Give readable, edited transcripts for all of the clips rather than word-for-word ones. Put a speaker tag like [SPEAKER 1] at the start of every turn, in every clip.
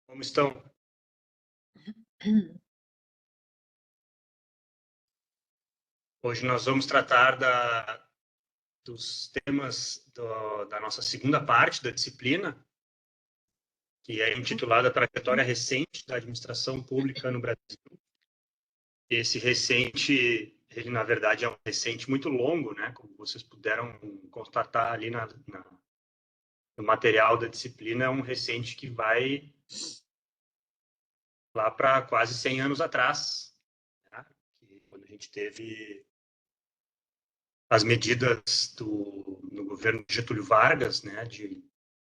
[SPEAKER 1] Como estão? Hoje nós vamos tratar dos temas da nossa segunda parte da disciplina, que é intitulada Trajetória Recente da Administração Pública no Brasil. Esse recente, ele na verdade é um recente muito longo, né? Como vocês puderam constatar ali no material da disciplina, é um recente que vai lá para quase 100 anos atrás, né? Quando a gente teve as medidas no governo de Getúlio Vargas, né, de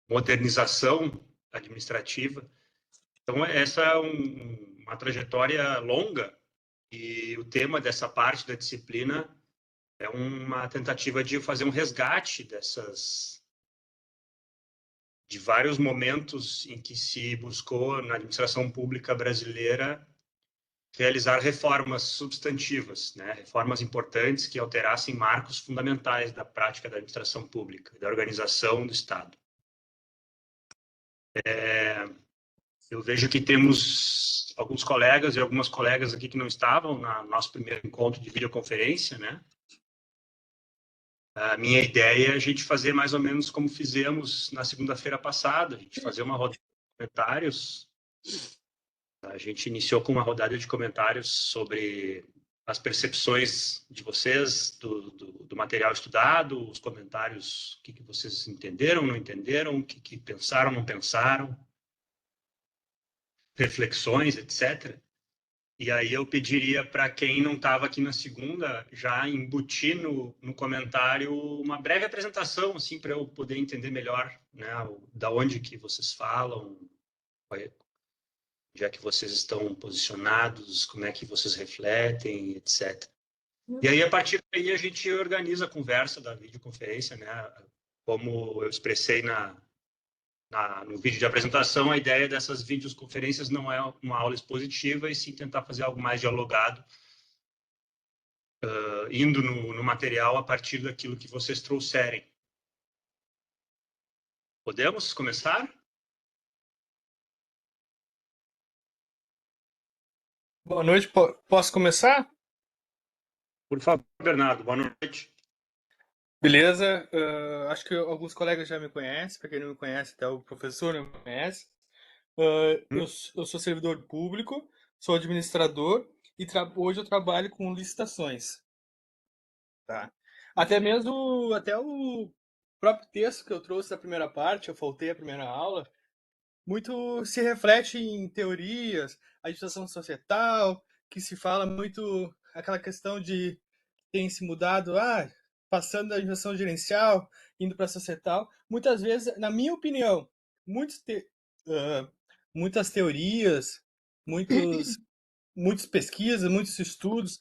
[SPEAKER 1] modernização administrativa. Então, essa é uma trajetória longa e o tema dessa parte da disciplina é uma tentativa de fazer um resgate de vários momentos em que se buscou na administração pública brasileira realizar reformas substantivas, né? Reformas importantes que alterassem marcos fundamentais da prática da administração pública, da organização do Estado. Eu vejo que temos alguns colegas e algumas colegas aqui que não estavam no nosso primeiro encontro de videoconferência, né? A minha ideia é a gente fazer mais ou menos como fizemos na segunda-feira passada, a gente fazer uma rodada de comentários. A gente iniciou com uma rodada de comentários sobre as percepções de vocês do material estudado, os comentários, o que vocês entenderam, não entenderam, o que pensaram, não pensaram, reflexões, etc. E aí eu pediria para quem não estava aqui na segunda já embutir no comentário uma breve apresentação, assim, para eu poder entender melhor, né, da onde que vocês falam, onde é que vocês estão posicionados, como é que vocês refletem, etc. E aí, a partir daí, a gente organiza a conversa da videoconferência, né? Como eu expressei no vídeo de apresentação, a ideia dessas videoconferências não é uma aula expositiva, e sim tentar fazer algo mais dialogado, indo no material a partir daquilo que vocês trouxerem. Podemos começar?
[SPEAKER 2] Boa noite, posso começar?
[SPEAKER 1] Por favor, Bernardo, boa noite.
[SPEAKER 2] Beleza, acho que alguns colegas já me conhecem, para quem não me conhece, até o professor não me conhece. Eu sou servidor público, sou administrador e hoje eu trabalho com licitações, tá? Até o próprio texto que eu trouxe da primeira parte, eu faltei a primeira aula, muito se reflete em teorias, administração societal, que se fala muito aquela questão de tem se mudado, passando da administração gerencial, indo para a societal. Muitas vezes, na minha opinião, muitos te, uh, muitas teorias, muitos, muitas pesquisas, muitos estudos,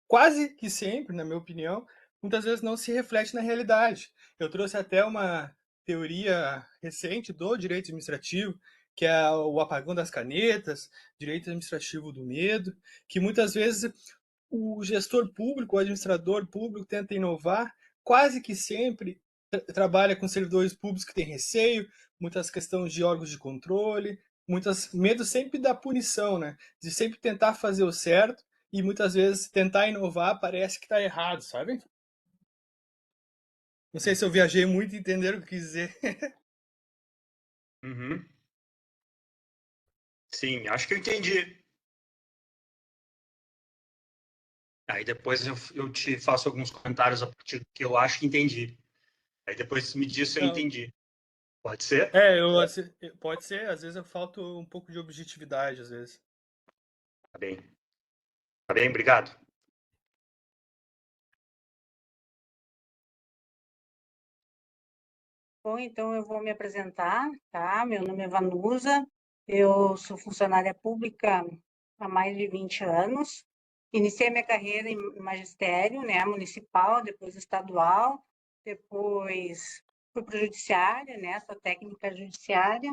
[SPEAKER 2] quase que sempre, na minha opinião, muitas vezes não se reflete na realidade. Eu trouxe até uma teoria recente do direito administrativo, que é o apagão das canetas, direito administrativo do medo, que muitas vezes o gestor público, o administrador público tenta inovar, quase que sempre trabalha com servidores públicos que têm receio, muitas questões de órgãos de controle, muitas medo sempre da punição, né? De sempre tentar fazer o certo e muitas vezes tentar inovar parece que está errado, sabe? Não sei se eu viajei muito e entenderam o que quis dizer.
[SPEAKER 1] Uhum. Sim, acho que eu entendi. Aí depois eu te faço alguns comentários a partir do que eu acho que entendi. Aí depois me diz se eu
[SPEAKER 2] Não,
[SPEAKER 1] entendi. Pode ser?
[SPEAKER 2] pode ser, às vezes eu falto um pouco de objetividade, às vezes.
[SPEAKER 1] Tá bem. Tá bem, obrigado.
[SPEAKER 3] Bom, então eu vou me apresentar, tá? Meu nome é Vanusa, eu sou funcionária pública há mais de 20 anos. Iniciei minha carreira em magistério, né, municipal, depois estadual, depois fui para o judiciário, né, sou técnica judiciária.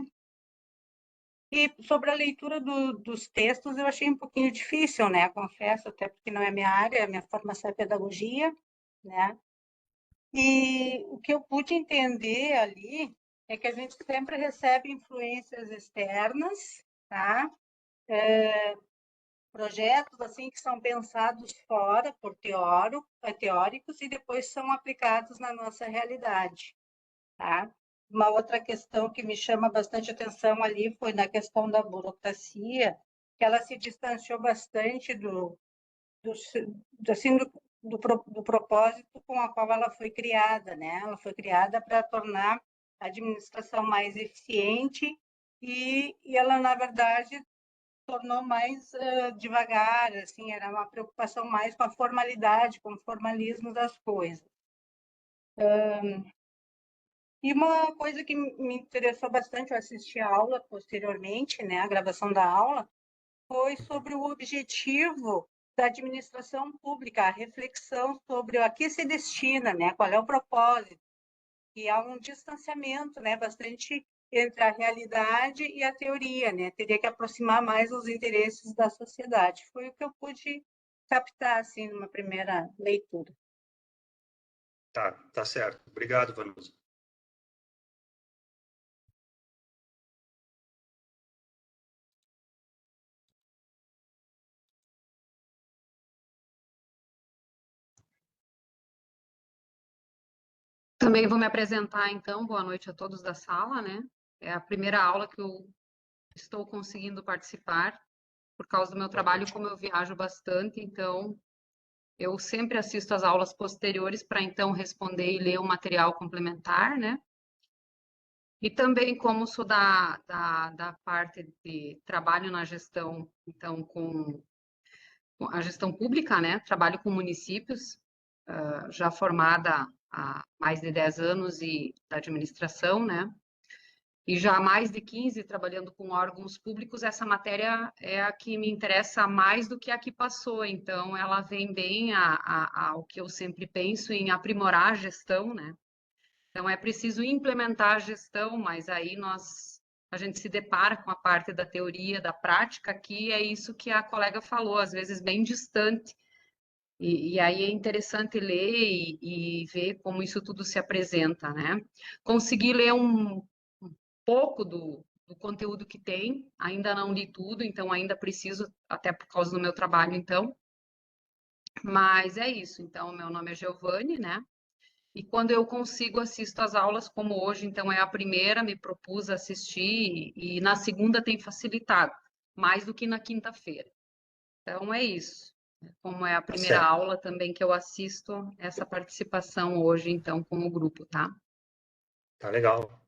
[SPEAKER 3] E sobre a leitura dos textos eu achei um pouquinho difícil, né, confesso, até porque não é minha área, minha formação é pedagogia, né? E o que eu pude entender ali é que a gente sempre recebe influências externas tá? Projetos assim que são pensados fora por teóricos e depois são aplicados na nossa realidade, tá? Uma outra questão que me chama bastante atenção ali foi na questão da burocracia, que ela se distanciou bastante do, assim, do propósito com a qual ela foi criada, né? Ela foi criada para tornar a administração mais eficiente e ela, na verdade, tornou mais devagar, assim, era uma preocupação mais com a formalidade, com o formalismo das coisas. E uma coisa que me interessou bastante, eu assisti a aula posteriormente, né, a gravação da aula, foi sobre o objetivo da administração pública, a reflexão sobre a que se destina, né, qual é o propósito, e há um distanciamento, né, bastante entre a realidade e a teoria, né, teria que aproximar mais os interesses da sociedade. Foi o que eu pude captar, assim, numa primeira leitura.
[SPEAKER 1] Tá certo. Obrigado, Vanusa.
[SPEAKER 4] Também vou me apresentar, então. Boa noite a todos da sala, né? É a primeira aula que eu estou conseguindo participar por causa do meu trabalho, como eu viajo bastante, então eu sempre assisto às aulas posteriores para então responder e ler o material complementar, né? E também, como sou da parte de trabalho na gestão, então, com a gestão pública, né? Trabalho com municípios, já formada há mais de 10 anos e da administração, né? E já há mais de 15 trabalhando com órgãos públicos, essa matéria é a que me interessa mais do que a que passou. Então, ela vem bem ao que eu sempre penso em aprimorar a gestão, né? Então, é preciso implementar a gestão, mas aí a gente se depara com a parte da teoria, da prática, que é isso que a colega falou, às vezes bem distante. E aí é interessante ler e ver como isso tudo se apresenta, né? Consegui ler um pouco do conteúdo que tem, ainda não li tudo, então ainda preciso, até por causa do meu trabalho, então. Mas é isso, então, meu nome é Giovanni, né? E quando eu consigo, assisto às aulas, como hoje, então é a primeira, me propus assistir, e na segunda tem facilitado, mais do que na quinta-feira. Então é isso. Como é a primeira
[SPEAKER 1] certo.
[SPEAKER 4] aula também que eu assisto, essa participação hoje, então, com o grupo, tá?
[SPEAKER 1] Tá legal.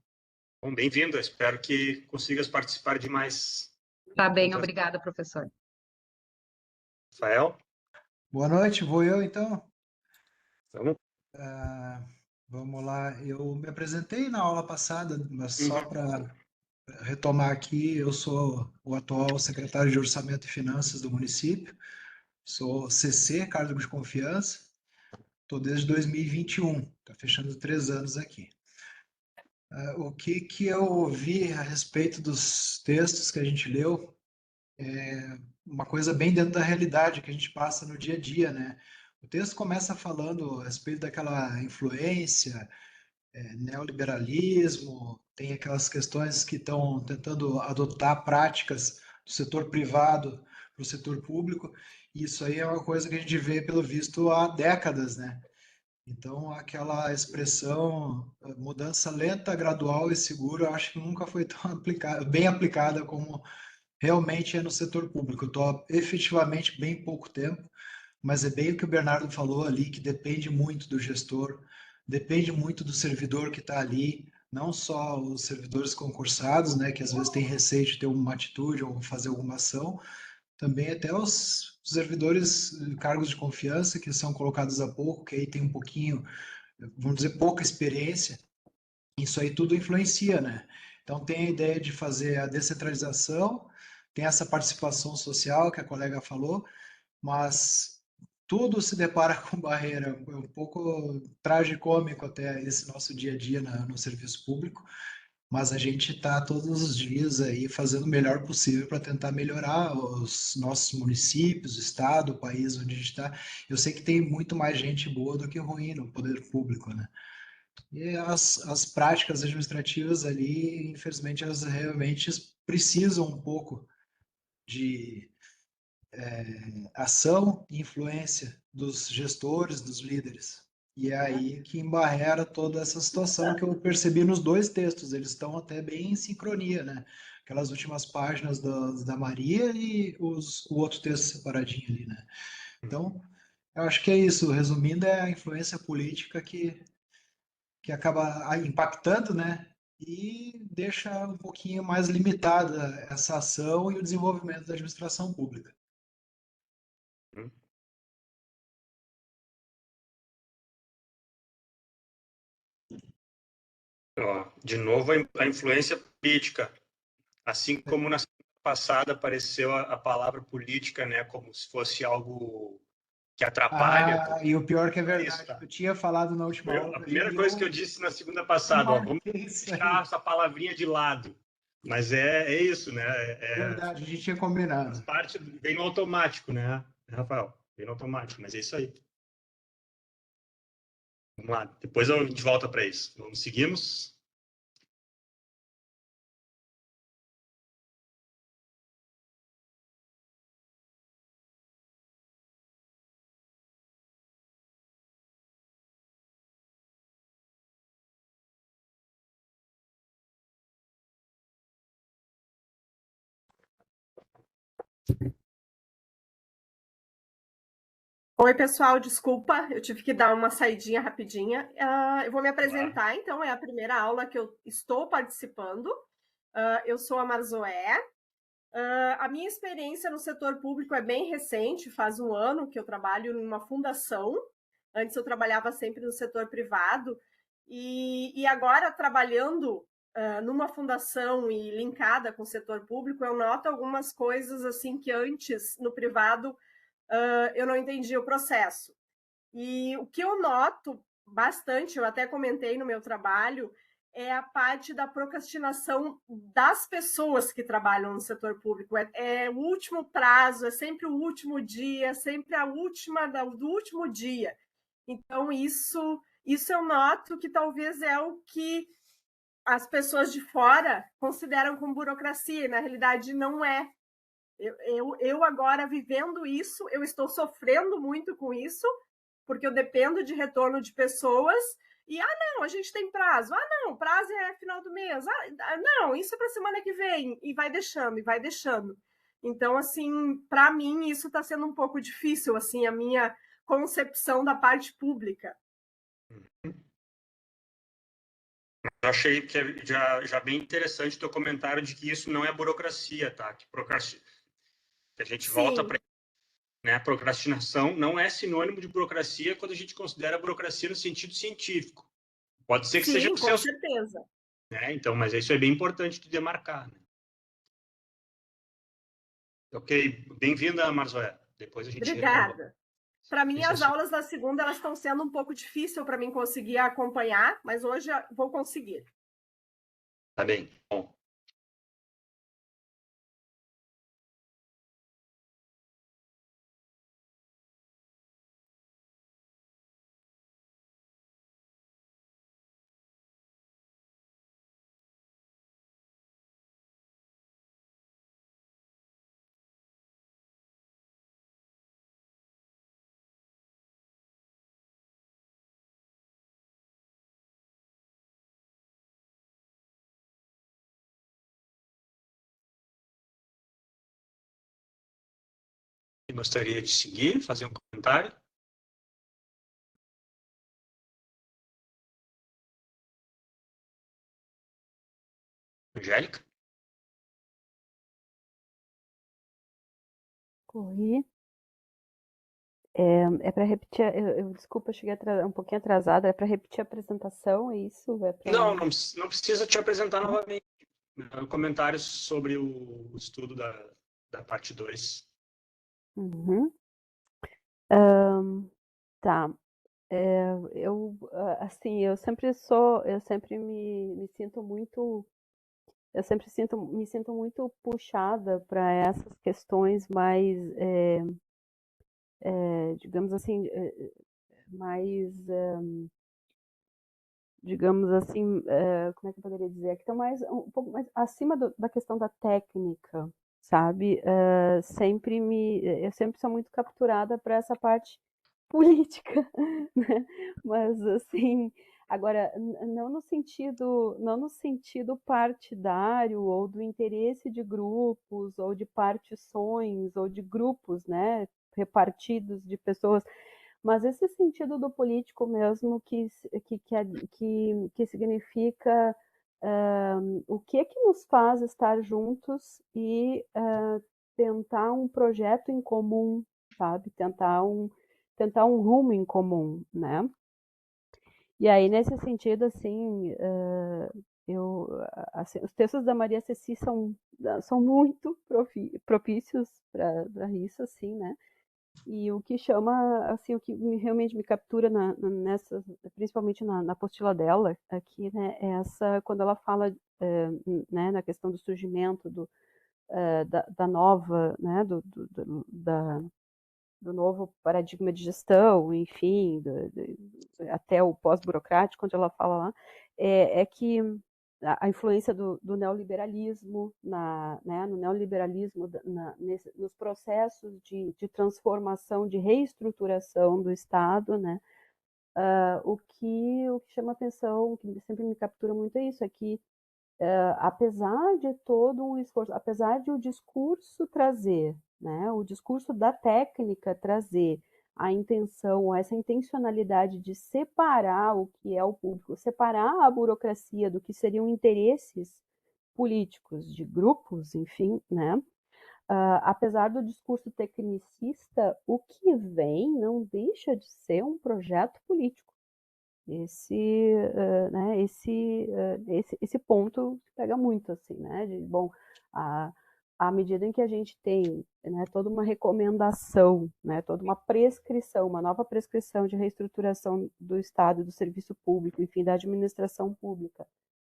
[SPEAKER 1] Bom, bem-vindo. Espero que consigas participar de mais.
[SPEAKER 4] Tá bem,
[SPEAKER 1] outras.
[SPEAKER 4] obrigada, professor.
[SPEAKER 1] Rafael?
[SPEAKER 5] Boa noite, vou eu então.
[SPEAKER 1] Vamos.
[SPEAKER 5] Vamos lá, eu me apresentei na aula passada, mas só
[SPEAKER 1] Uhum.
[SPEAKER 5] para retomar aqui, eu sou o atual secretário de Orçamento e Finanças do município, sou CC, cargo de confiança, estou desde 2021, está fechando 3 anos aqui. O que eu ouvi a respeito dos textos que a gente leu é uma coisa bem dentro da realidade que a gente passa no dia a dia, né? O texto começa falando a respeito daquela influência, neoliberalismo, tem aquelas questões que estão tentando adotar práticas do setor privado para o setor público, e isso aí é uma coisa que a gente vê, pelo visto, há décadas, né? Então, aquela expressão mudança lenta, gradual e segura, eu acho que nunca foi tão bem aplicada como realmente é no setor público. Eu estou efetivamente bem pouco tempo, mas é bem o que o Bernardo falou ali, que depende muito do gestor, depende muito do servidor que está ali, não só os servidores concursados, né, que às vezes têm receio de ter uma atitude ou fazer alguma ação, também até os servidores, cargos de confiança, que são colocados há pouco, que aí tem um pouquinho, vamos dizer, pouca experiência, isso aí tudo influencia, né? Então tem a ideia de fazer a descentralização, tem essa participação social que a colega falou, mas tudo se depara com barreira. É um pouco tragicômico até esse nosso dia a dia no serviço público, mas a gente está todos os dias aí fazendo o melhor possível para tentar melhorar os nossos municípios, o estado, o país onde a gente está. Eu sei que tem muito mais gente boa do que ruim no poder público, né? E as práticas administrativas ali, infelizmente, elas realmente precisam um pouco de ação e influência dos gestores, dos líderes. E é aí que embarrera toda essa situação que eu percebi nos dois textos. Eles estão até bem em sincronia, né? Aquelas últimas páginas da Maria e o outro texto separadinho ali, né? Então, eu acho que é isso. Resumindo, é a influência política que acaba impactando, né? E deixa um pouquinho mais limitada essa ação e o desenvolvimento da administração pública.
[SPEAKER 1] Ó, de novo, a influência política. Assim como na semana passada apareceu a palavra política, né, como se fosse algo que atrapalha.
[SPEAKER 5] E o pior que é verdade,
[SPEAKER 1] Isso, tá?
[SPEAKER 5] eu tinha falado na última aula.
[SPEAKER 1] A primeira coisa que eu disse na segunda passada, ó, vamos deixar essa palavrinha de lado. Mas é isso, né?
[SPEAKER 5] Verdade, a gente tinha combinado.
[SPEAKER 1] Faz parte, vem no automático, né, Rafael? Vem no automático, mas é isso aí. Vamos lá, depois a gente volta para isso. Seguimos.
[SPEAKER 6] Oi, pessoal, desculpa, eu tive que dar uma saidinha rapidinha. Eu vou me apresentar, então, é a primeira aula que eu estou participando. Eu sou a Marzoé. A minha experiência no setor público é bem recente, faz um ano que eu trabalho numa fundação. Antes eu trabalhava sempre no setor privado, e agora trabalhando numa fundação e linkada com o setor público, eu noto algumas coisas assim que antes, no privado, eu não entendi o processo. E o que eu noto bastante, eu até comentei no meu trabalho, é a parte da procrastinação das pessoas que trabalham no setor público. É o último prazo, é sempre o último dia, é sempre a última do último dia. Então, isso eu noto que talvez é o que as pessoas de fora consideram como burocracia, e na realidade não é. Eu agora vivendo isso, eu estou sofrendo muito com isso, porque eu dependo de retorno de pessoas, e não, a gente tem prazo, não, prazo é final do mês, não, isso é para semana que vem, e vai deixando, e vai deixando. Então, assim, para mim, isso está sendo um pouco difícil, assim, a minha concepção da parte pública.
[SPEAKER 1] Eu achei que já bem interessante o teu comentário de que isso não é burocracia, tá? Que a gente volta para, né? Procrastinação não é sinônimo de burocracia quando a gente considera a burocracia no sentido científico. Pode ser que seja
[SPEAKER 6] Sim, com certeza.
[SPEAKER 1] Né? Então, mas isso é bem importante de demarcar, né? Ok, bem-vinda, Marzoé. Depois a gente
[SPEAKER 6] Obrigada. Para mim, as aulas da segunda elas estão sendo um pouco difícil para mim conseguir acompanhar, mas hoje vou conseguir.
[SPEAKER 1] Tá bem, bom. Gostaria de seguir, fazer um comentário? Angélica?
[SPEAKER 7] Oi. É para repetir, desculpa, eu cheguei um pouquinho atrasada, é para repetir a apresentação, é isso?
[SPEAKER 1] Não precisa te apresentar novamente. Comentários sobre o estudo da parte 2.
[SPEAKER 7] Uhum. Tá. Assim, eu sempre me sinto muito, me sinto muito puxada para essas questões mais, digamos assim, mais, digamos assim, como é que eu poderia dizer? Que estão um pouco mais acima da questão da técnica. sabe? Eu sempre sou muito capturada para essa parte política, né? Mas assim, agora não no sentido partidário ou do interesse de grupos ou de partições ou de grupos, né? Repartidos de pessoas, mas esse sentido do político mesmo que significa o que é que nos faz estar juntos e tentar um projeto em comum, sabe? Tentar um rumo em comum, né? E aí, nesse sentido, assim, os textos da Maria Ceci são muito propícios para isso, assim, né? E o que chama, assim, o que realmente me captura principalmente na apostila dela aqui, né, é quando ela fala, né, na questão do surgimento da nova, né, do novo paradigma de gestão, enfim, até o pós-burocrático, onde ela fala lá, é que a influência do neoliberalismo né, no neoliberalismo nos processos de transformação, de reestruturação do Estado, né, o que chama atenção, que sempre me captura muito é isso, é que apesar de todo um esforço, apesar de o discurso trazer, né, o discurso da técnica trazer a intenção, essa intencionalidade de separar o que é o público, separar a burocracia do que seriam interesses políticos de grupos, enfim, né? Apesar do discurso tecnicista, o que vem não deixa de ser um projeto político. Né, esse ponto pega muito, assim, né? Bom, à medida em que a gente tem, né, toda uma recomendação, né, toda uma prescrição, uma nova prescrição de reestruturação do Estado, do serviço público, enfim, da administração pública,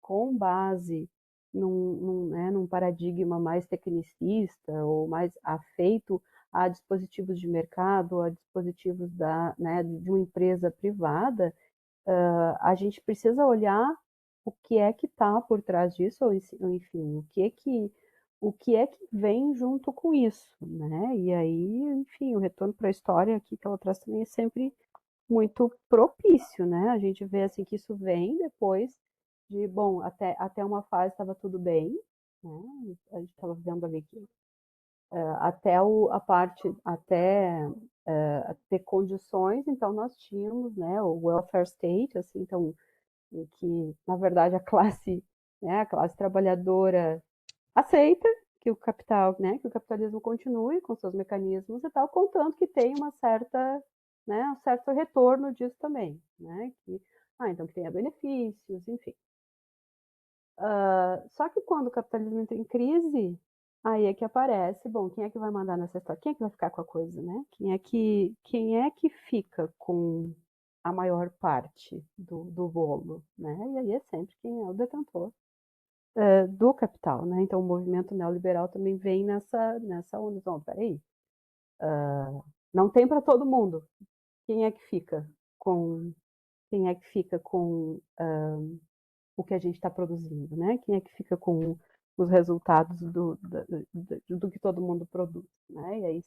[SPEAKER 7] com base num paradigma mais tecnicista ou mais afeito a dispositivos de mercado, a dispositivos né, de uma empresa privada, a gente precisa olhar o que é que está por trás disso, ou enfim, o que é que vem junto com isso, né? E aí, enfim, o retorno para a história aqui que ela traz também é sempre muito propício, né? A gente vê assim que isso vem depois de, bom, até uma fase estava tudo bem, né? A gente estava vendo ali que até ter condições, então nós tínhamos, né, o welfare state, assim, então, em que, na verdade, né, a classe trabalhadora aceita que o capital, né, que o capitalismo continue com seus mecanismos e tal, contanto que tem né, um certo retorno disso também, né, então que tenha benefícios, enfim. Só que quando o capitalismo entra em crise, aí é que aparece, bom, quem é que vai mandar nessa história? Quem é que vai ficar com a coisa, né? Quem é que fica com a maior parte do bolo, né? E aí é sempre quem é o detentor do capital, né? Então o movimento neoliberal também vem nessa onda. Então, peraí, não tem para todo mundo. Quem é que fica com o que a gente está produzindo, né? Quem é que fica com os resultados do que todo mundo produz, né? E aí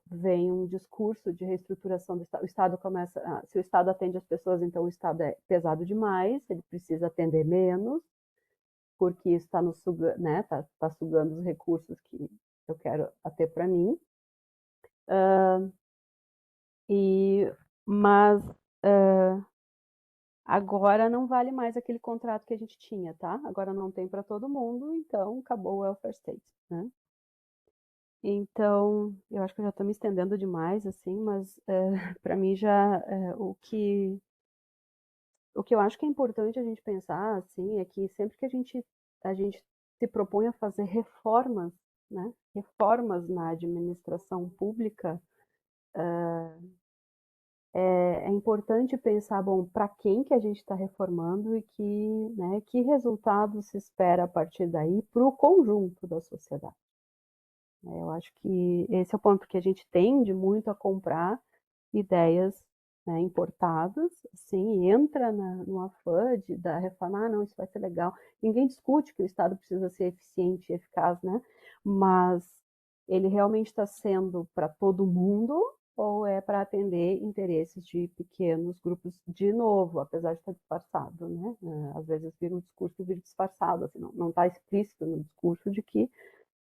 [SPEAKER 7] vem um discurso de reestruturação do Estado. O Estado começa, se o Estado atende as pessoas, então o Estado é pesado demais, ele precisa atender menos, porque isso está né? Tá sugando os recursos que eu quero ter para mim. Mas agora não vale mais aquele contrato que a gente tinha, tá? Agora não tem para todo mundo, então acabou o welfare state, né? Então, eu acho que eu já estou me estendendo demais, assim, mas para mim o que eu acho que é importante a gente pensar, assim, é que sempre que a gente se propõe a fazer reformas, né? Reformas na administração pública, é importante pensar, bom, para quem que a gente está reformando e né, que resultado se espera a partir daí para o conjunto da sociedade. Eu acho que esse é o ponto, porque a gente tende muito a comprar ideias né, importadas, assim, entra no afã da reforma, não, isso vai ser legal. Ninguém discute que o Estado precisa ser eficiente e eficaz, né? Mas ele realmente está sendo para todo mundo ou é para atender interesses de pequenos grupos, de novo, apesar de estar disfarçado, né? Às vezes vira um discurso disfarçado, assim, não está explícito no discurso de que,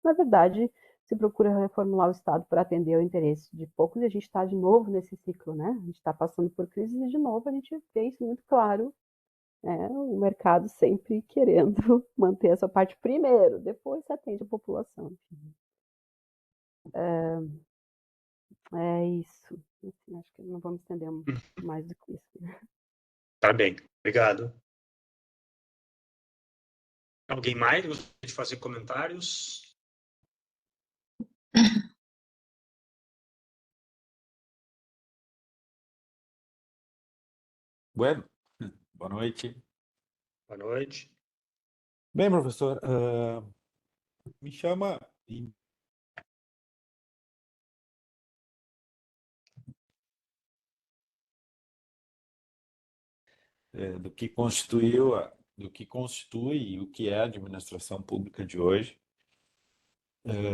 [SPEAKER 7] na verdade, se procura reformular o Estado para atender ao interesse de poucos, e a gente está de novo nesse ciclo, né? A gente está passando por crise e, de novo, a gente vê isso muito claro, né? O mercado sempre querendo manter essa parte primeiro, depois se atende a população. Enfim. É isso. Assim, acho que não vamos estender mais do que isso.
[SPEAKER 1] Tá bem, obrigado. Alguém mais gostaria de fazer comentários?
[SPEAKER 8] Bueno, boa noite.
[SPEAKER 1] Boa noite.
[SPEAKER 8] Bem, professor, me chama do que do que constitui e o que é a administração pública de hoje,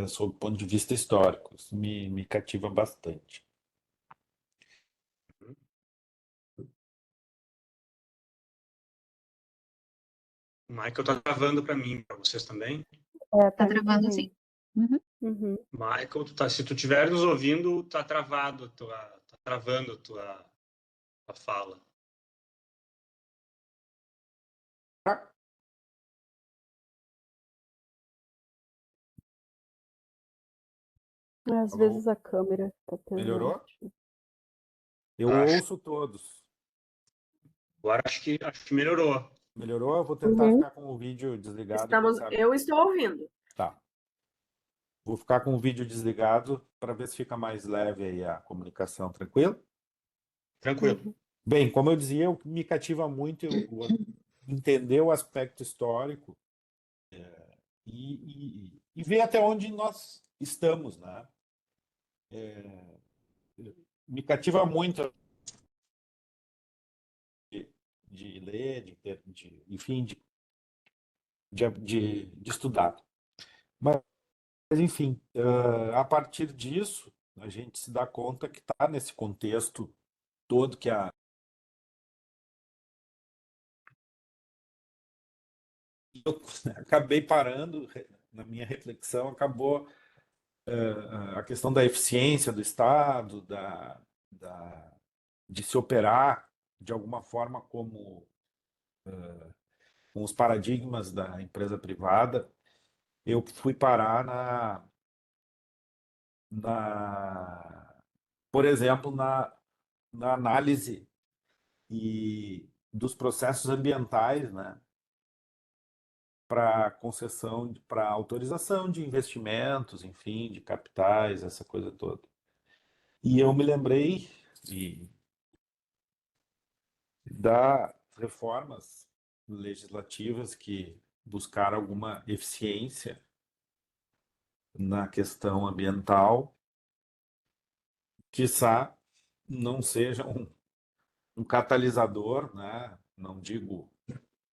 [SPEAKER 8] sob o ponto de vista histórico. Isso me cativa bastante.
[SPEAKER 1] O Michael tá travando para mim, para vocês também.
[SPEAKER 4] Tá travando, sim.
[SPEAKER 7] Uhum.
[SPEAKER 1] Michael, se tu estiver nos ouvindo, tá travado, tá travando a tua fala.
[SPEAKER 7] Às vezes a câmera está
[SPEAKER 8] Melhorou?
[SPEAKER 7] pesada.
[SPEAKER 8] Eu ouço todos.
[SPEAKER 1] Agora acho que melhorou.
[SPEAKER 8] Melhorou? Eu vou tentar ficar com o vídeo desligado.
[SPEAKER 6] Eu estou ouvindo.
[SPEAKER 8] Tá. Vou ficar com o vídeo desligado para ver se fica mais leve aí a comunicação. Tranquilo?
[SPEAKER 1] Tranquilo.
[SPEAKER 8] Bem, como eu dizia, me cativa muito entender o aspecto histórico e ver até onde nós estamos, né? Me cativa muito de ler, enfim, de estudar. Mas, enfim, a partir disso, a gente se dá conta que está nesse contexto todo que eu acabei parando na minha reflexão, acabou a questão da eficiência do Estado, de se operar de alguma forma como com os paradigmas da empresa privada. Eu fui parar por exemplo, na análise dos processos ambientais, né, para concessão, para autorização de investimentos, enfim, de capitais, essa coisa toda. E eu me lembrei das reformas legislativas que buscaram alguma eficiência na questão ambiental, quiçá não seja um catalisador, né? Não digo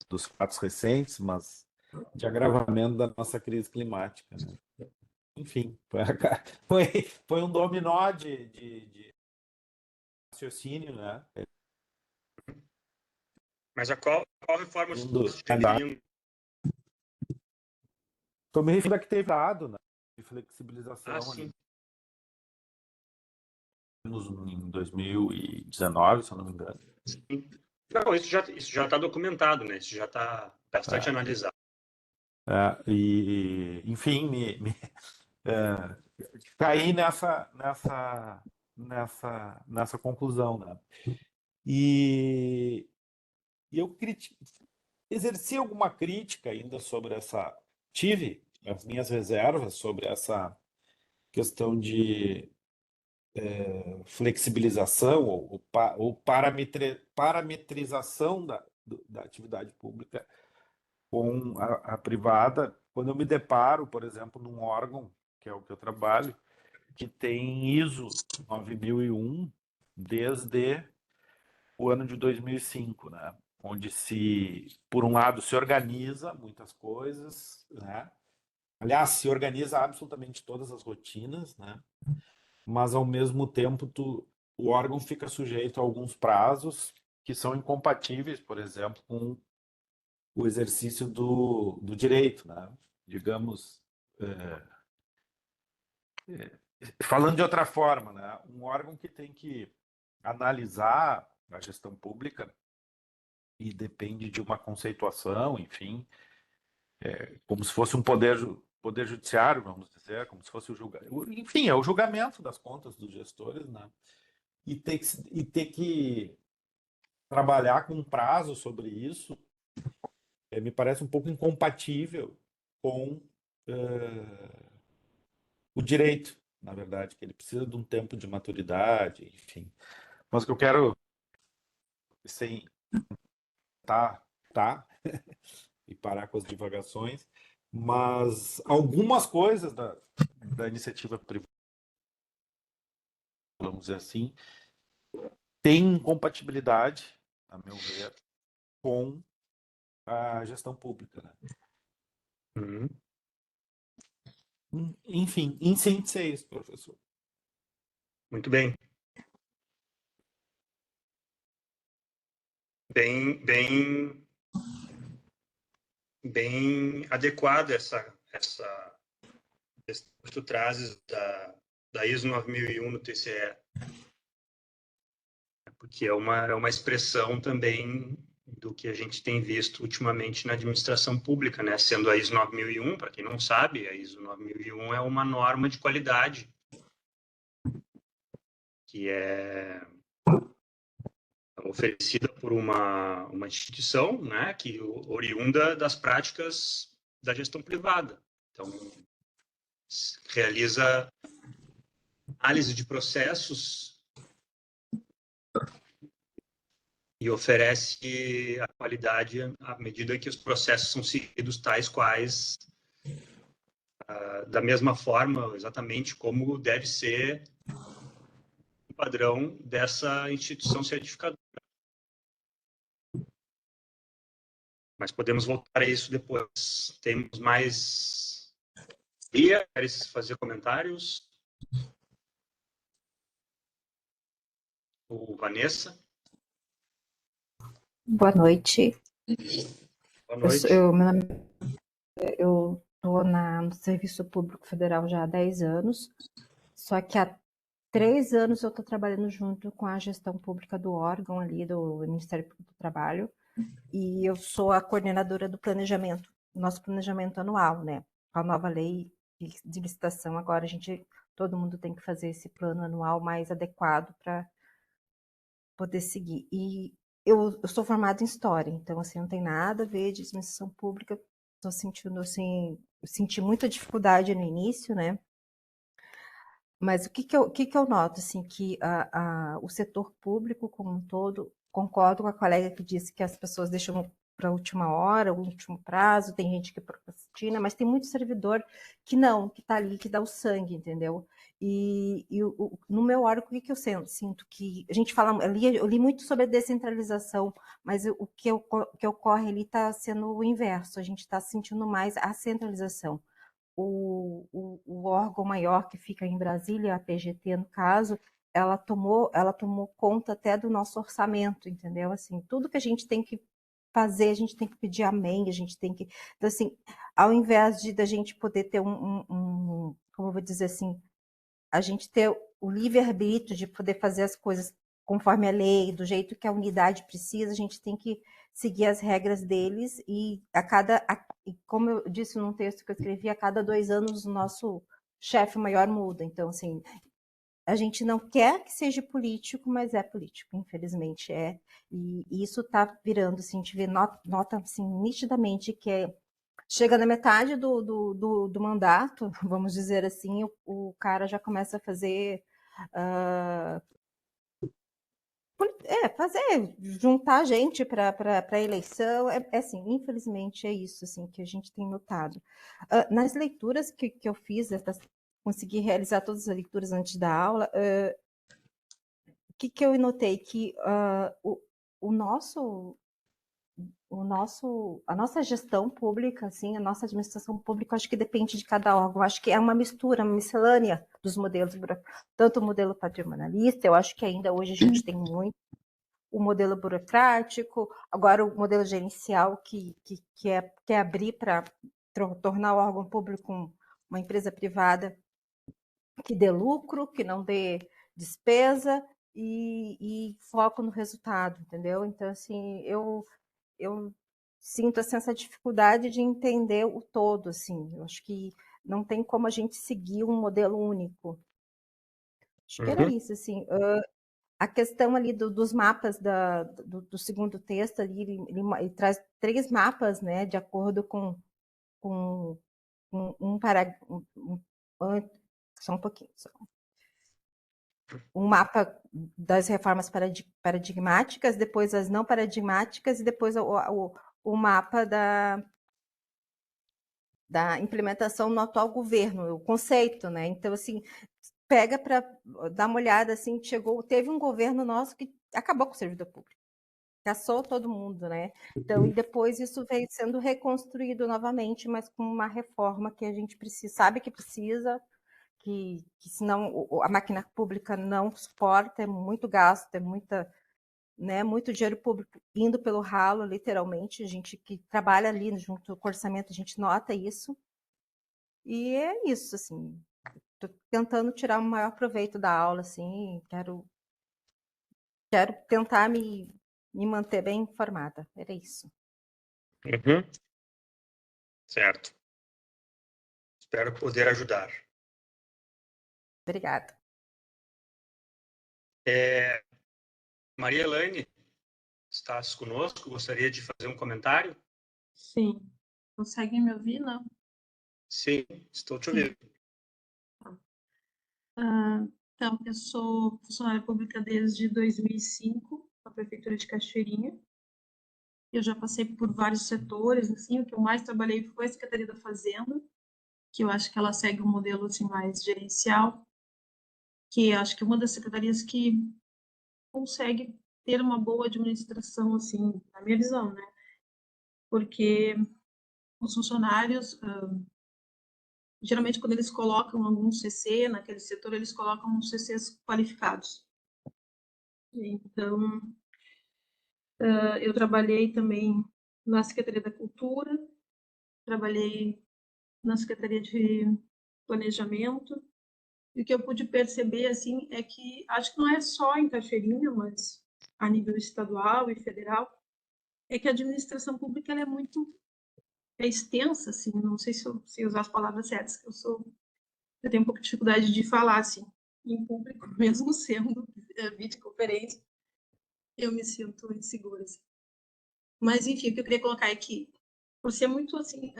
[SPEAKER 8] dos fatos recentes, mas de agravamento da nossa crise climática, né? Enfim, foi um dominó de raciocínio, né?
[SPEAKER 1] Mas qual reforma você está se referindo?
[SPEAKER 8] Estou me referindo a que teve dado, né? De flexibilização
[SPEAKER 1] Sim.
[SPEAKER 8] em 2019, se eu não me engano.
[SPEAKER 1] Sim. Não, isso já está documentado, né? Isso já está bastante analisado.
[SPEAKER 8] Enfim, caí nessa conclusão, né? E eu exerci alguma crítica ainda sobre tive as minhas reservas sobre essa questão de flexibilização ou parametrização da atividade pública com a privada, quando eu me deparo, por exemplo, num órgão, que é o que eu trabalho, que tem ISO 9001 desde o ano de 2005, né? Onde por um lado, se organiza muitas coisas, né? Aliás, se organiza absolutamente todas as rotinas, né? Mas ao mesmo tempo o órgão fica sujeito a alguns prazos que são incompatíveis, por exemplo, com o exercício do direito, né? Digamos, falando de outra forma, né? Um órgão que tem que analisar a gestão pública e depende de uma conceituação, enfim, como se fosse um poder judiciário, vamos dizer, como se fosse o julgamento. Enfim, é o julgamento das contas dos gestores, né? E ter que trabalhar com um prazo sobre isso me parece um pouco incompatível com o direito, na verdade, que ele precisa de um tempo de maturidade, enfim. Mas o que eu quero, sem tá e parar com as divagações, mas algumas coisas da iniciativa privada, vamos dizer assim, têm incompatibilidade, a meu ver, com a gestão pública, né? Enfim, em síntese é isso, professor.
[SPEAKER 1] Muito bem. Bem adequada essa questão que tu trazes da ISO 9001 no TCE, porque é uma expressão também do que a gente tem visto ultimamente na administração pública, né? Sendo a ISO 9001, para quem não sabe, a ISO 9001 é uma norma de qualidade que é oferecida por uma instituição, né, que oriunda das práticas da gestão privada. Então, realiza análise de processos e oferece a qualidade à medida que os processos são seguidos tais quais, da mesma forma, exatamente como deve ser o padrão dessa instituição certificadora. Mas podemos voltar a isso depois. Temos mais... Queres fazer comentários? O Vanessa?
[SPEAKER 9] Boa noite.
[SPEAKER 1] Boa noite.
[SPEAKER 9] Eu estou no Serviço Público Federal já há 10 anos, só que há 3 anos eu estou trabalhando junto com a gestão pública do órgão ali, do Ministério Público do Trabalho, e eu sou a coordenadora do planejamento, nosso planejamento anual, né? Com a nova lei de licitação, agora todo mundo tem que fazer esse plano anual mais adequado para poder seguir. E eu sou formada em História, então, assim, não tem nada a ver de administração pública. Estou sentindo, assim, senti muita dificuldade no início, né? Mas o que eu noto, assim, que o setor público como um todo, concordo com a colega que disse que as pessoas deixam para a última hora, o último prazo, tem gente que procrastina, mas tem muito servidor que não, que está ali, que dá o sangue, entendeu? E no meu órgão, o que eu sinto? Que a gente fala, eu li muito sobre a descentralização, mas o que ocorre ali está sendo o inverso, a gente está sentindo mais a centralização. O órgão maior que fica em Brasília, a PGT no caso, ela tomou conta até do nosso orçamento, entendeu? Assim, tudo que a gente tem que fazer, a gente tem que pedir amém, a gente tem que... Então, assim, ao invés da gente poder ter como eu vou dizer assim, a gente ter o livre-arbítrio de poder fazer as coisas conforme a lei, do jeito que a unidade precisa, a gente tem que seguir as regras deles e como eu disse num texto que eu escrevi, a cada 2 anos o nosso chefe maior muda. Então, assim, a gente não quer que seja político, mas é político, infelizmente é. E isso está virando, assim, a gente vê, nota assim, nitidamente que chega na metade do mandato, vamos dizer assim, o cara já começa a fazer... juntar gente para a eleição, assim, infelizmente é isso, assim, que a gente tem notado. Nas leituras que eu fiz, consegui realizar todas as leituras antes da aula, o que eu notei? Que a nossa gestão pública, assim, a nossa administração pública, acho que depende de cada órgão. Acho que é uma mistura, uma miscelânea dos modelos, tanto o modelo patrimonialista, eu acho que ainda hoje a gente tem muito o modelo burocrático, agora o modelo gerencial que quer abrir para tornar o órgão público uma empresa privada que dê lucro, que não dê despesa e foco no resultado, entendeu? Então, assim, eu sinto assim, essa dificuldade de entender o todo, assim. Eu acho que não tem como a gente seguir um modelo único. Acho que era isso, assim. A questão ali dos mapas do segundo texto, ali, ele traz 3 mapas, né, de acordo com só um pouquinho. Só. Um mapa das reformas paradigmáticas, depois as não paradigmáticas e depois o mapa da implementação no atual governo, o conceito, né? Então, assim, pega para dar uma olhada, assim, teve um governo nosso que acabou com o servidor público, caçou todo mundo, né? Então, e depois isso veio sendo reconstruído novamente, mas com uma reforma que a gente sabe que precisa, que senão a máquina pública não suporta, é muito gasto, é muito dinheiro público indo pelo ralo, literalmente. A gente que trabalha ali junto com o orçamento, a gente nota isso. E é isso, assim. Estou tentando tirar o maior proveito da aula, assim. Quero tentar me manter bem informada. Era isso.
[SPEAKER 1] Certo. Espero poder ajudar.
[SPEAKER 9] Obrigada.
[SPEAKER 1] Maria Elaine, estás conosco? Gostaria de fazer um comentário?
[SPEAKER 10] Sim. Conseguem me ouvir, não?
[SPEAKER 1] Sim, estou te ouvindo.
[SPEAKER 10] Então, eu sou funcionária pública desde 2005, na Prefeitura de Cachoeirinha. Eu já passei por vários setores, assim, o que eu mais trabalhei foi a Secretaria da Fazenda, que eu acho que ela segue um modelo assim, mais gerencial, que acho que é uma das secretarias que consegue ter uma boa administração, assim, na minha visão, né? Porque os funcionários, geralmente quando eles colocam algum CC naquele setor, eles colocam uns CCs qualificados. Então, eu trabalhei também na Secretaria da Cultura, trabalhei na Secretaria de Planejamento, e o que eu pude perceber, assim, é que acho que não é só em Cachoeirinha, mas a nível estadual e federal, é que a administração pública ela é extensa, assim, não sei se eu sei usar as palavras certas, que eu tenho um pouco de dificuldade de falar, assim, em público, mesmo sendo videoconferência, eu me sinto insegura, assim. Mas, enfim, o que eu queria colocar é que, por ser muito, assim,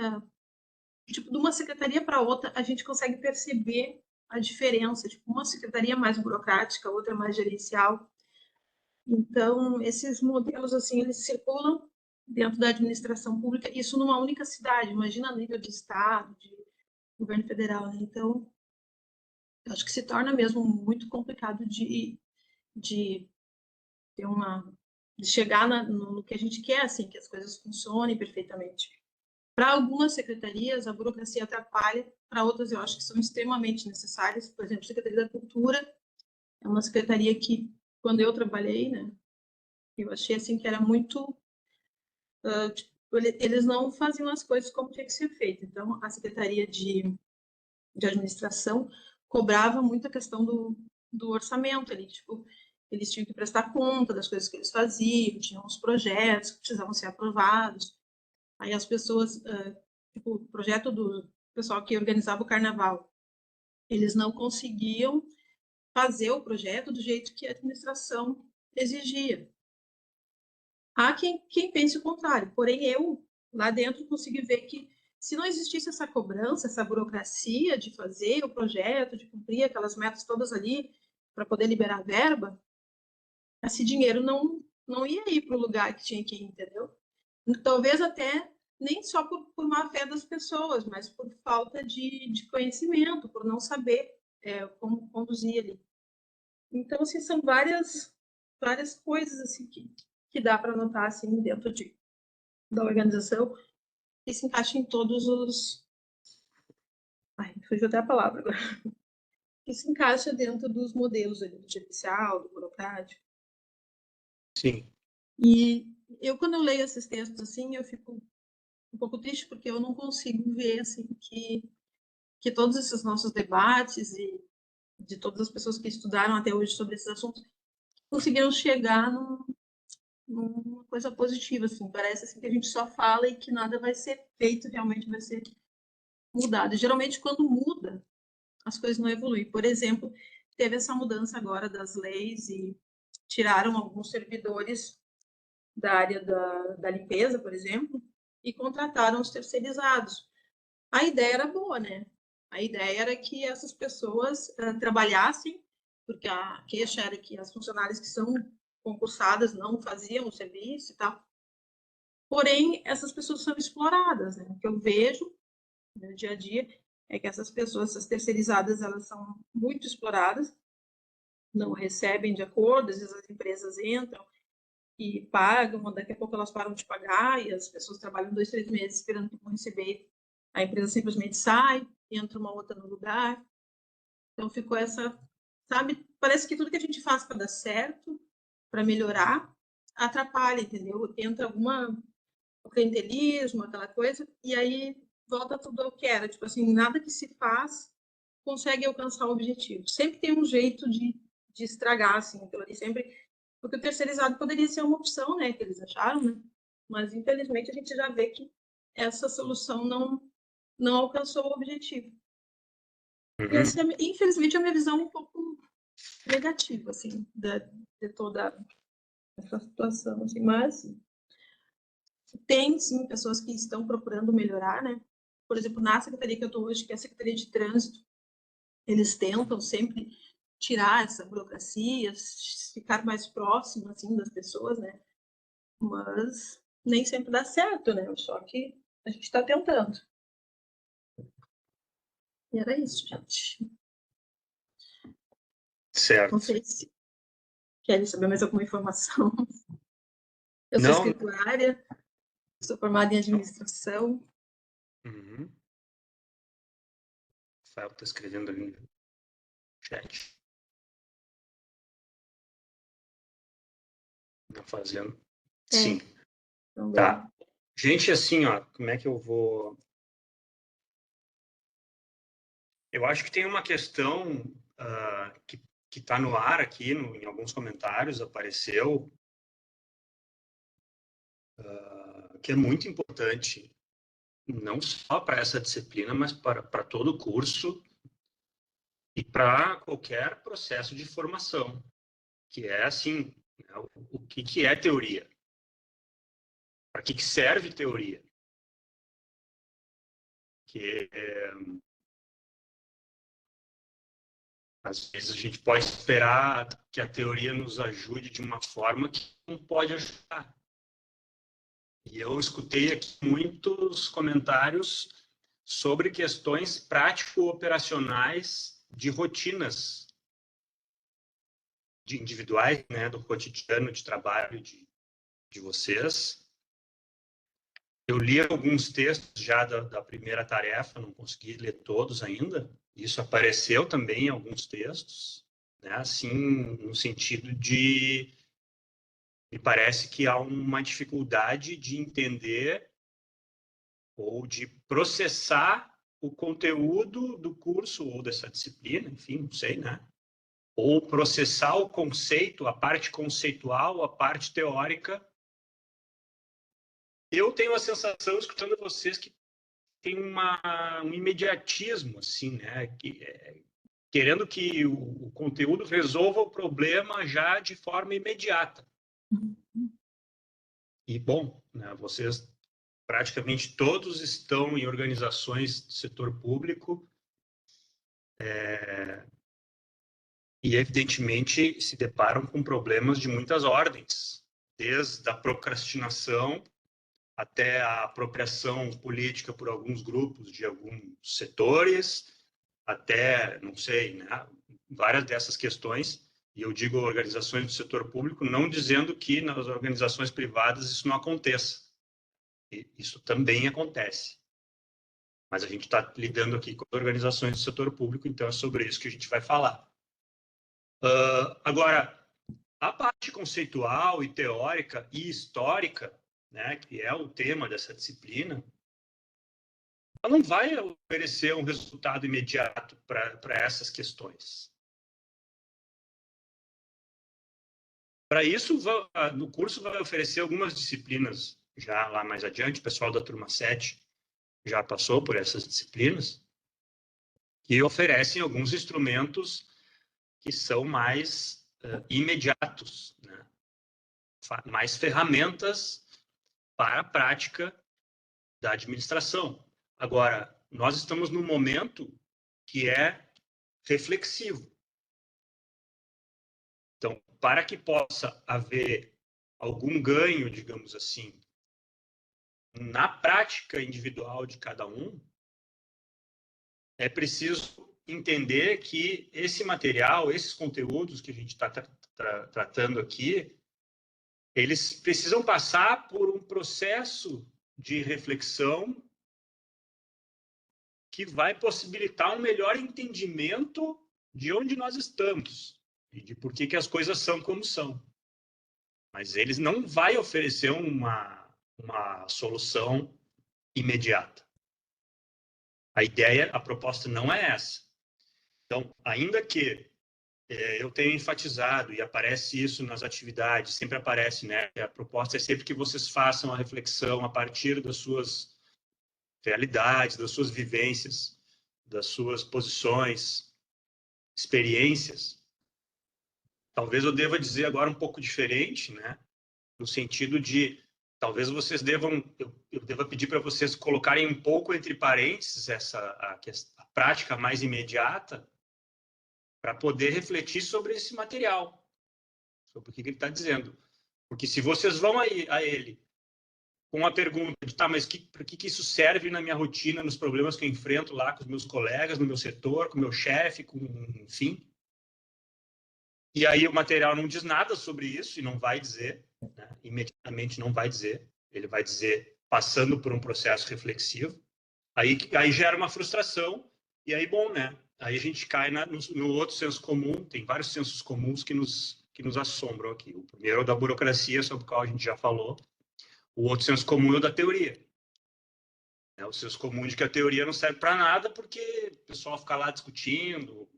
[SPEAKER 10] tipo, de uma secretaria para outra, a gente consegue perceber a diferença, tipo, uma secretaria mais burocrática, outra mais gerencial. Então, esses modelos, assim, eles circulam dentro da administração pública, isso numa única cidade, imagina a nível de estado, de governo federal, né? Então, eu acho que se torna mesmo muito complicado de ter de chegar no que a gente quer, assim, que as coisas funcionem perfeitamente. Para algumas secretarias, a burocracia atrapalha, para outras eu acho que são extremamente necessárias. Por exemplo, a Secretaria da Cultura é uma secretaria que, quando eu trabalhei, né, eu achei assim que era muito... tipo, eles não faziam as coisas como tinha que ser feito. Então, a Secretaria de Administração cobrava muito a questão do orçamento ali, tipo, eles tinham que prestar conta das coisas que eles faziam, tinham uns projetos que precisavam ser aprovados. Aí as pessoas, tipo, o projeto do pessoal que organizava o carnaval, eles não conseguiam fazer o projeto do jeito que a administração exigia. Há quem pense o contrário, porém eu, lá dentro, consegui ver que se não existisse essa cobrança, essa burocracia de fazer o projeto, de cumprir aquelas metas todas ali para poder liberar verba, esse dinheiro não ia ir para o lugar que tinha que ir, entendeu? Talvez até nem só por má fé das pessoas, mas por falta de conhecimento, por não saber como conduzir ali. Então, assim, são várias coisas assim que dá para notar assim dentro da organização que se encaixa em todos os... Ai, fugiu até a palavra agora. Que se encaixa dentro dos modelos ali, do gerencial, do burocrático.
[SPEAKER 1] Sim.
[SPEAKER 10] E eu, quando eu leio esses textos assim, eu fico um pouco triste porque eu não consigo ver assim que todos esses nossos debates e de todas as pessoas que estudaram até hoje sobre esses assuntos conseguiram chegar numa coisa positiva, assim. Parece assim que a gente só fala e que nada vai ser feito, realmente vai ser mudado. E, geralmente, quando muda, as coisas não evoluem. Por exemplo, teve essa mudança agora das leis e tiraram alguns servidores da área da limpeza, por exemplo, e contrataram os terceirizados. A ideia era boa, né? A ideia era que essas pessoas trabalhassem, porque a queixa era que as funcionárias que são concursadas não faziam o serviço e tal. Porém, essas pessoas são exploradas, né? O que eu vejo no dia a dia é que essas pessoas, essas terceirizadas, elas são muito exploradas, não recebem de acordo, às vezes as empresas entram e pagam, daqui a pouco elas param de pagar e as pessoas trabalham 2, 3 meses esperando que vão receber, a empresa simplesmente sai, entra uma outra no lugar. Então ficou essa, sabe, parece que tudo que a gente faz para dar certo, para melhorar, atrapalha, entendeu? Entra o clientelismo, aquela coisa, e aí volta tudo ao que era, tipo assim, nada que se faz consegue alcançar o objetivo. Sempre tem um jeito de estragar, assim, aquilo ali, sempre, porque o terceirizado poderia ser uma opção, né, que eles acharam, né, mas infelizmente a gente já vê que essa solução não alcançou o objetivo. E essa, infelizmente, é a minha visão um pouco negativa, assim, de toda essa situação, assim, mas tem, sim, pessoas que estão procurando melhorar, né? Por exemplo, na secretaria que eu estou hoje, que é a Secretaria de Trânsito, eles tentam sempre tirar essa burocracia, ficar mais próximo, assim, das pessoas, né? Mas nem sempre dá certo, né? Só que a gente está tentando. E era isso, gente.
[SPEAKER 1] Certo.
[SPEAKER 10] Não sei se querem saber mais alguma informação. Eu sou
[SPEAKER 1] Não.
[SPEAKER 10] escriturária, sou formada em administração.
[SPEAKER 1] Rafael está escrevendo ali no chat. Tá fazendo. Sim.
[SPEAKER 10] Também.
[SPEAKER 1] Tá. Gente, assim, ó, como é que eu vou... Eu acho que tem uma questão que está no ar aqui, em alguns comentários, apareceu, que é muito importante, não só para essa disciplina, mas para todo o curso e para qualquer processo de formação, que é assim, né, o que é teoria? Para que serve teoria? Que às vezes a gente pode esperar que a teoria nos ajude de uma forma que não pode ajudar. E eu escutei aqui muitos comentários sobre questões prático-operacionais de rotinas de individuais, né, do cotidiano de trabalho de vocês. Eu li alguns textos já da primeira tarefa, não consegui ler todos ainda. Isso apareceu também em alguns textos, né, assim, no sentido de... Me parece que há uma dificuldade de entender ou de processar o conteúdo do curso ou dessa disciplina, enfim, não sei, né? Ou processar o conceito, a parte conceitual, a parte teórica. Eu tenho a sensação, escutando vocês, que tem um imediatismo, assim, né? Querendo que o conteúdo resolva o problema já de forma imediata. E, bom, né, vocês praticamente todos estão em organizações do setor público e, evidentemente, se deparam com problemas de muitas ordens, desde a procrastinação até a apropriação política por alguns grupos de alguns setores, até, não sei, né, várias dessas questões E eu digo organizações do setor público, não dizendo que nas organizações privadas isso não aconteça. Isso também acontece. Mas a gente está lidando aqui com organizações do setor público, então é sobre isso que a gente vai falar. Agora, a parte conceitual e teórica e histórica, né, que é o tema dessa disciplina, ela não vai oferecer um resultado imediato para essas questões. Para isso, no curso vai oferecer algumas disciplinas já lá mais adiante, o pessoal da turma 7 já passou por essas disciplinas, que oferecem alguns instrumentos que são mais imediatos, né? Mais ferramentas para a prática da administração. Agora, nós estamos num momento que é reflexivo. Então, para que possa haver algum ganho, digamos assim, na prática individual de cada um, é preciso entender que esse material, esses conteúdos que a gente está tratando aqui, eles precisam passar por um processo de reflexão que vai possibilitar um melhor entendimento de onde nós estamos e de por que as coisas são como são. Mas eles não vai oferecer uma solução imediata. A ideia, a proposta não é essa. Então, ainda que eu tenha enfatizado, e aparece isso nas atividades, sempre aparece, né? A proposta é sempre que vocês façam a reflexão a partir das suas realidades, das suas vivências, das suas posições, experiências. Talvez eu deva dizer agora um pouco diferente, né? No sentido de, talvez vocês devam, eu deva pedir para vocês colocarem um pouco entre parênteses a prática mais imediata, para poder refletir sobre esse material, sobre o que ele está dizendo. Porque se vocês vão a ele com a pergunta de, tá, mas para que isso serve na minha rotina, nos problemas que eu enfrento lá com os meus colegas, no meu setor, com o meu chefe, enfim. E aí o material não diz nada sobre isso e não vai dizer, né? Imediatamente não vai dizer. Ele vai dizer passando por um processo reflexivo. Aí gera uma frustração e aí, bom, né? Aí a gente cai no outro senso comum. Tem vários sensos comuns que nos assombram aqui. O primeiro é o da burocracia, sobre o qual a gente já falou. O outro senso comum é o da teoria. O senso comum de que a teoria não serve para nada porque o pessoal fica lá discutindo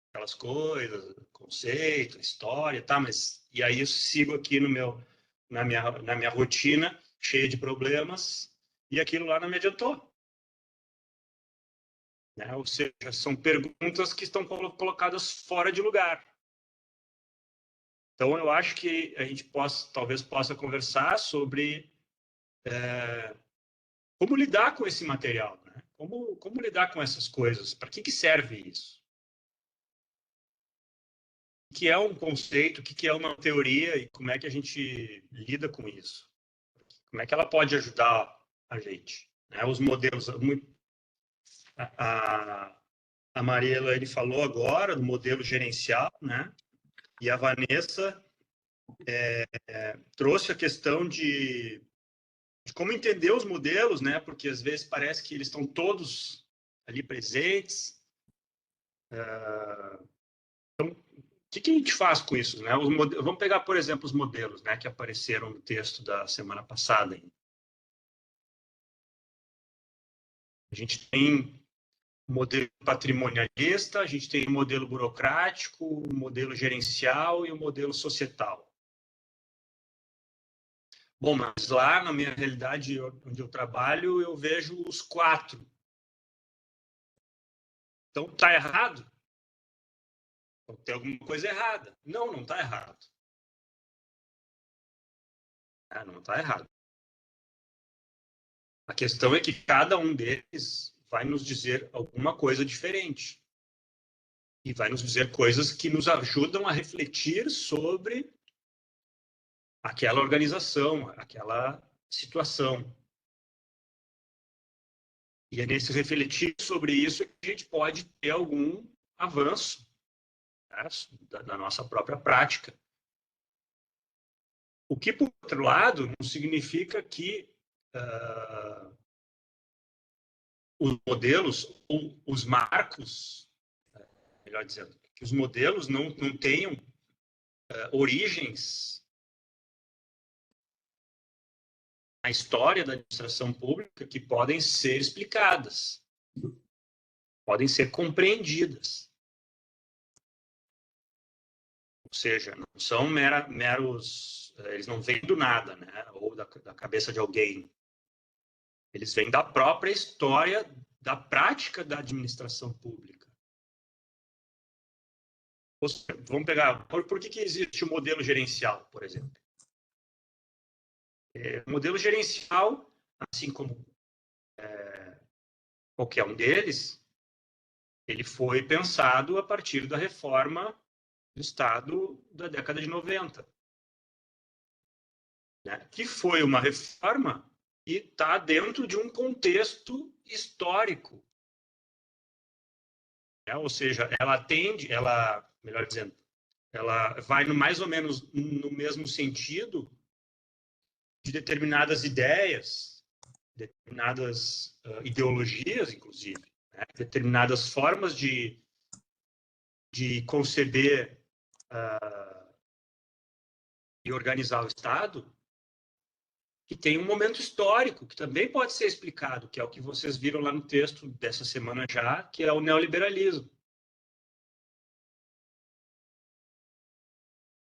[SPEAKER 1] aquelas coisas, conceito, história, tá? Mas e aí eu sigo aqui na minha rotina cheia de problemas e aquilo lá não me adiantou. Né? Ou seja, são perguntas que estão colocadas fora de lugar. Então, eu acho que a gente talvez possa conversar sobre como lidar com esse material, né? Como lidar com essas coisas, para que serve isso? O que é um conceito, o que é uma teoria e como é que a gente lida com isso? Como é que ela pode ajudar a gente? Né? Os modelos... A Maria Elaine falou agora do modelo gerencial, né? E a Vanessa trouxe a questão de como entender os modelos, né? Porque às vezes parece que eles estão todos ali presentes. Então, o que a gente faz com isso, né? Vamos pegar, por exemplo, os modelos, né? Que apareceram no texto da semana passada. A gente tem o modelo patrimonialista, a gente tem o modelo burocrático, o modelo gerencial e o modelo societal. Bom, mas lá na minha realidade, onde eu trabalho, eu vejo os 4. Então, está errado? Então, tem alguma coisa errada. Não está errado. Não está errado. A questão é que cada um deles vai nos dizer alguma coisa diferente. E vai nos dizer coisas que nos ajudam a refletir sobre aquela organização, aquela situação. E é nesse refletir sobre isso que a gente pode ter algum avanço, né, da nossa própria prática. O que, por outro lado, não significa que os modelos ou os marcos, melhor dizendo, que os modelos não tenham origens na história da administração pública que podem ser explicadas, podem ser compreendidas. Ou seja, não são meros, eles não vêm do nada, né? Ou da cabeça de alguém. Eles vêm da própria história, da prática da administração pública. Vamos pegar, por que existe o modelo gerencial, por exemplo? O modelo gerencial, assim como qualquer um deles, ele foi pensado a partir da reforma do Estado da década de 90. Né? Que foi uma reforma e está dentro de um contexto histórico. Ou seja, melhor dizendo, ela vai mais ou menos no mesmo sentido de determinadas ideias, determinadas ideologias, inclusive, né? Determinadas formas de conceber e organizar o Estado, que tem um momento histórico, que também pode ser explicado, que é o que vocês viram lá no texto dessa semana já, que é o neoliberalismo.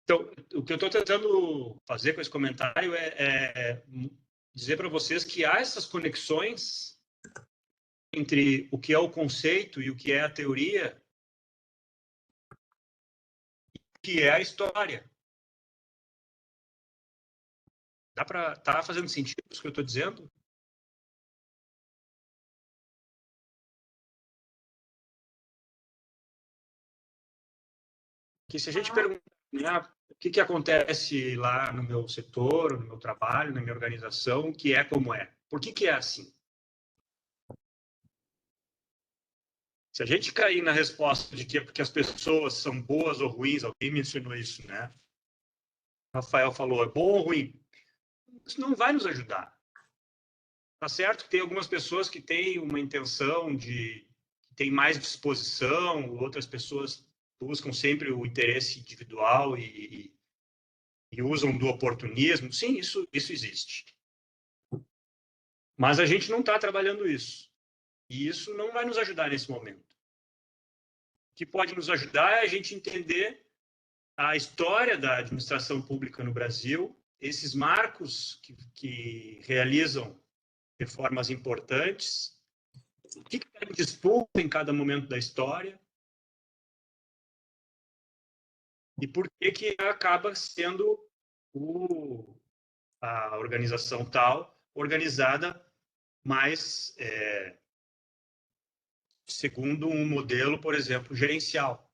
[SPEAKER 1] Então, o que eu estou tentando fazer com esse comentário é dizer para vocês que há essas conexões entre o que é o conceito e o que é a teoria, e o que é a história. Tá fazendo sentido isso que eu estou dizendo? Que se a gente perguntar, né, o que acontece lá no meu setor, no meu trabalho, na minha organização, que é como é. Por que é assim? Se a gente cair na resposta de que é porque as pessoas são boas ou ruins, alguém mencionou isso, né? Rafael falou, é bom ou ruim? Isso não vai nos ajudar. Tá certo que tem algumas pessoas que têm uma intenção que têm mais disposição, outras pessoas buscam sempre o interesse individual e usam do oportunismo. Sim, isso existe. Mas a gente não está trabalhando isso. E isso não vai nos ajudar nesse momento. O que pode nos ajudar é a gente entender a história da administração pública no Brasil, esses marcos que realizam reformas importantes, o que está em disputa em cada momento da história e por que acaba sendo a organização tal organizada mais segundo um modelo, por exemplo, gerencial.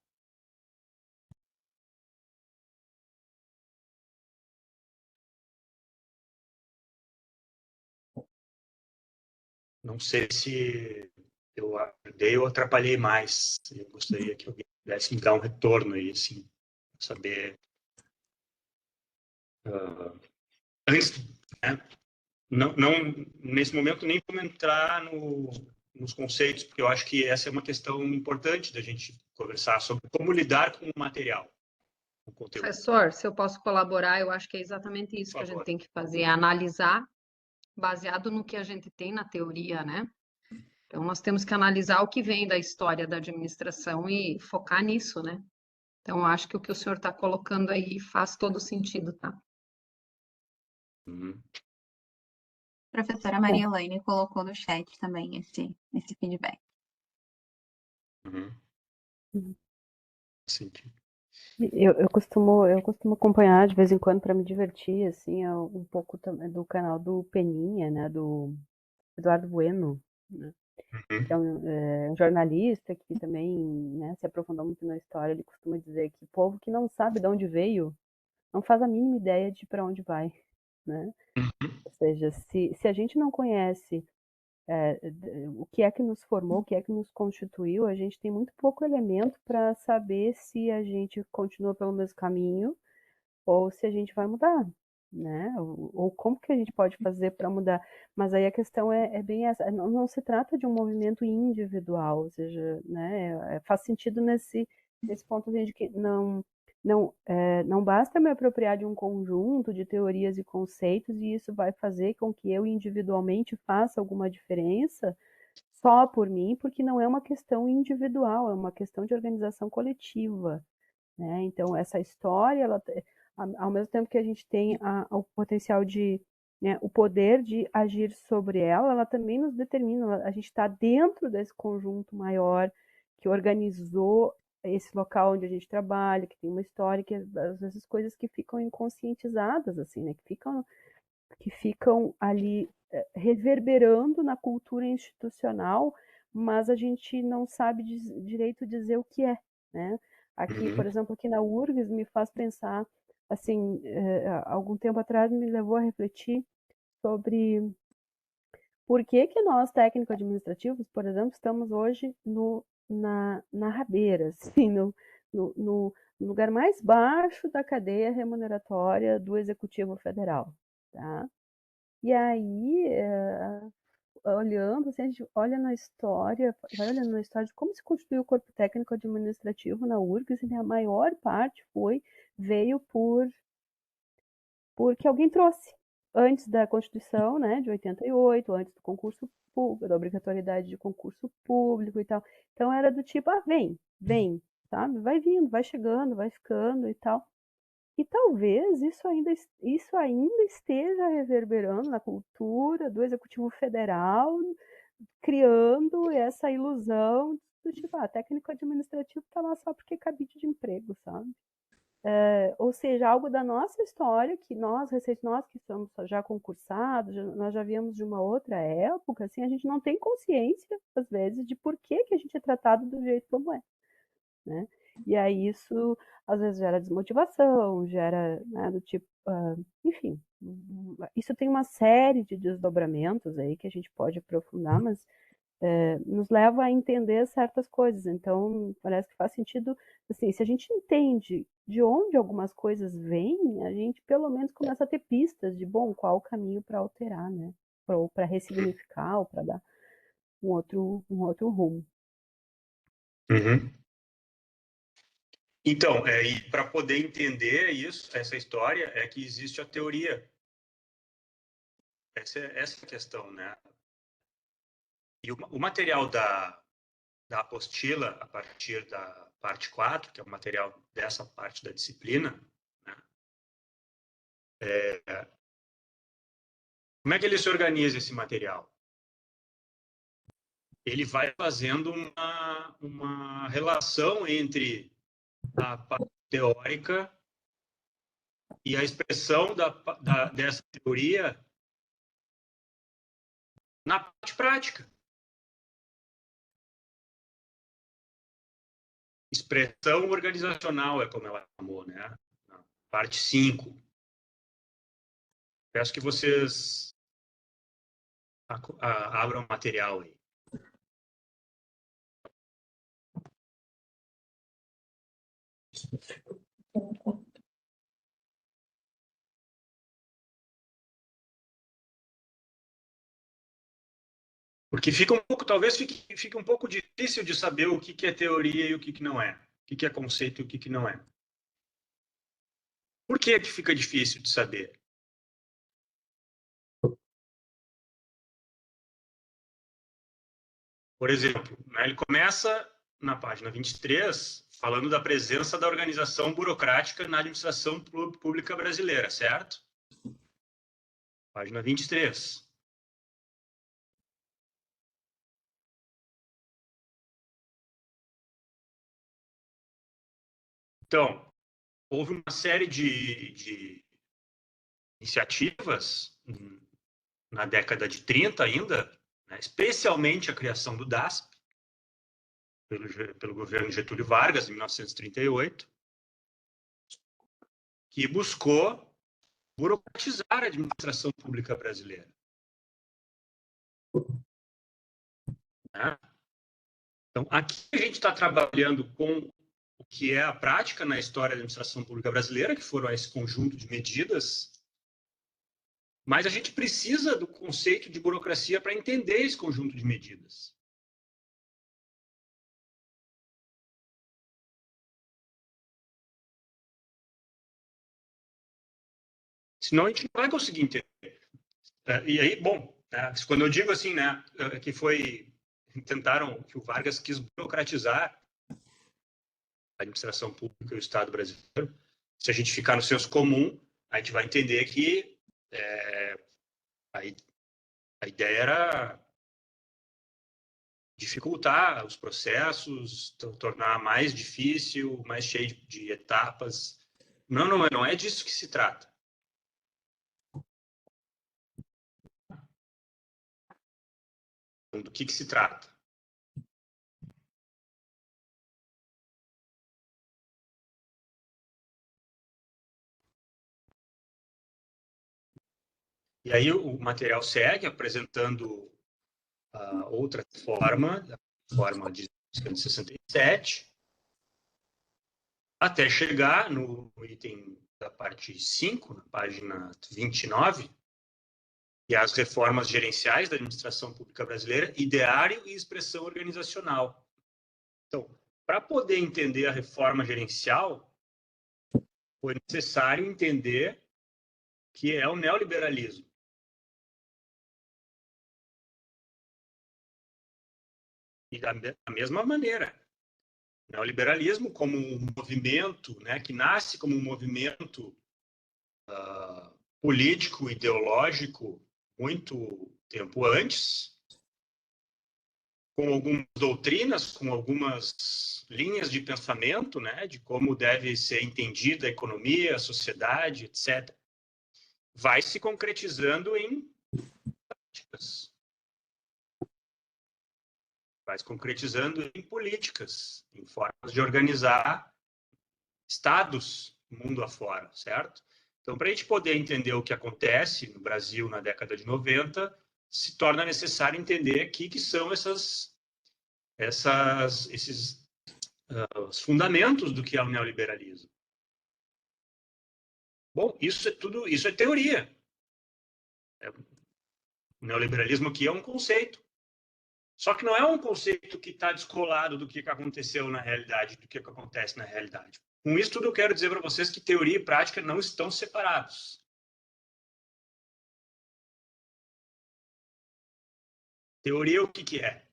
[SPEAKER 1] Não sei se eu ajudei ou atrapalhei mais. Eu gostaria que alguém pudesse me dar um retorno aí, assim, saber. Antes, né? Não, nesse momento, nem como entrar nos conceitos, porque eu acho que essa é uma questão importante da gente conversar sobre como lidar com o material, com o conteúdo.
[SPEAKER 4] Professor, se eu posso colaborar, eu acho que é exatamente isso que a gente tem que fazer, analisar baseado no que a gente tem na teoria, né? Então, nós temos que analisar o que vem da história da administração e focar nisso, né? Então, eu acho que o que o senhor está colocando aí faz todo sentido, tá?
[SPEAKER 11] Professora Maria Elaine colocou no chat também esse feedback.
[SPEAKER 1] Sim.
[SPEAKER 7] Eu costumo acompanhar de vez em quando para me divertir, assim, um pouco também do canal do Peninha, né, do Eduardo Bueno, né, que é um jornalista que também, né, se aprofundou muito na história. Ele costuma dizer que o povo que não sabe de onde veio não faz a mínima ideia de para onde vai, né? Ou seja, se a gente não conhece o que é que nos formou, o que é que nos constituiu, a gente tem muito pouco elemento para saber se a gente continua pelo mesmo caminho ou se a gente vai mudar, né? Ou como que a gente pode fazer para mudar. Mas aí a questão é bem essa, não se trata de um movimento individual, ou seja, né, faz sentido nesse ponto de que não basta me apropriar de um conjunto de teorias e conceitos e isso vai fazer com que eu individualmente faça alguma diferença só por mim, porque não é uma questão individual, é uma questão de organização coletiva, né? Então, essa história, ao mesmo tempo que a gente tem o potencial de, né, o poder de agir sobre ela também nos determina, a gente está dentro desse conjunto maior que organizou esse local onde a gente trabalha, que tem uma história, que às vezes coisas que ficam inconscientizadas, assim, né, que ficam ali reverberando na cultura institucional, mas a gente não sabe direito dizer o que é, né? Aqui, por exemplo, aqui na URGS, me faz pensar, assim, algum tempo atrás me levou a refletir sobre por que nós, técnico-administrativos, por exemplo, estamos hoje na rabeira, assim, no lugar mais baixo da cadeia remuneratória do Executivo Federal, tá? E aí, olhando, assim, a gente olha na história, vai olhando na história de como se constituiu o corpo técnico administrativo na URGS, e a maior parte veio porque alguém trouxe. Antes da Constituição, né, de 88, antes do concurso público, da obrigatoriedade de concurso público e tal. Então era do tipo, vem, sabe? Vai vindo, vai chegando, vai ficando e tal. E talvez isso ainda esteja reverberando na cultura do Executivo Federal, criando essa ilusão do tipo, técnico administrativo está lá só porque é cabide de emprego, sabe? Ou seja, algo da nossa história, que nós que somos já concursados, nós já viemos de uma outra época, assim, a gente não tem consciência, às vezes, de por que a gente é tratado do jeito como é, né? E aí isso, às vezes, gera desmotivação, gera, né, do tipo, enfim, isso tem uma série de desdobramentos aí que a gente pode aprofundar, mas nos leva a entender certas coisas. Então, parece que faz sentido, assim, se a gente entende de onde algumas coisas vêm, a gente pelo menos começa a ter pistas de, bom, qual o caminho para alterar, né? Ou para ressignificar, ou para dar um outro rumo.
[SPEAKER 1] Uhum. Então, e para poder entender isso, essa história, é que existe a teoria. Essa é a questão, né? E o material da apostila, a partir da parte 4, que é o material dessa parte da disciplina, né? Como é que ele se organiza, esse material? Ele vai fazendo uma relação entre a parte teórica e a expressão dessa teoria na parte prática. Expressão organizacional é como ela chamou, né? Na parte 5. Peço que vocês abram o material aí. Porque talvez fique um pouco difícil de saber o que é teoria e o que não é. O que é conceito e o que não é. Por que fica difícil de saber? Por exemplo, né, ele começa na página 23 falando da presença da organização burocrática na administração pública brasileira, certo? Página 23. Então, houve uma série de iniciativas na década de 30 ainda, né, especialmente a criação do DASP, pelo governo Getúlio Vargas, em 1938, que buscou burocratizar a administração pública brasileira. né? Então, aqui a gente está trabalhando com o que é a prática na história da administração pública brasileira, que foram esse conjunto de medidas, mas a gente precisa do conceito de burocracia para entender esse conjunto de medidas. Senão a gente não vai conseguir entender. E aí, bom, quando eu digo assim, né, que que o Vargas quis burocratizar a administração pública e o Estado brasileiro, se a gente ficar no senso comum, a gente vai entender que a ideia era dificultar os processos, tornar mais difícil, mais cheio de etapas. Não é disso que se trata. Do que se trata? E aí o material segue apresentando outra forma, a forma de 67, até chegar no item da parte 5, na página 29, que é as reformas gerenciais da administração pública brasileira, ideário e expressão organizacional. Então, para poder entender a reforma gerencial, foi necessário entender que é o neoliberalismo. E da mesma maneira, o neoliberalismo como um movimento, né, que nasce como um movimento político, ideológico, muito tempo antes, com algumas doutrinas, com algumas linhas de pensamento, né, de como deve ser entendida a economia, a sociedade, etc., vai se concretizando em práticas. Vai se concretizando em políticas, em formas de organizar estados mundo afora, certo? Então, para a gente poder entender o que acontece no Brasil na década de 90, se torna necessário entender o que são esses os fundamentos do que é o neoliberalismo. Bom, isso é teoria. O neoliberalismo aqui é um conceito. Só que não é um conceito que está descolado do que aconteceu na realidade, do que acontece na realidade. Com isso tudo eu quero dizer para vocês que teoria e prática não estão separados. Teoria o que é?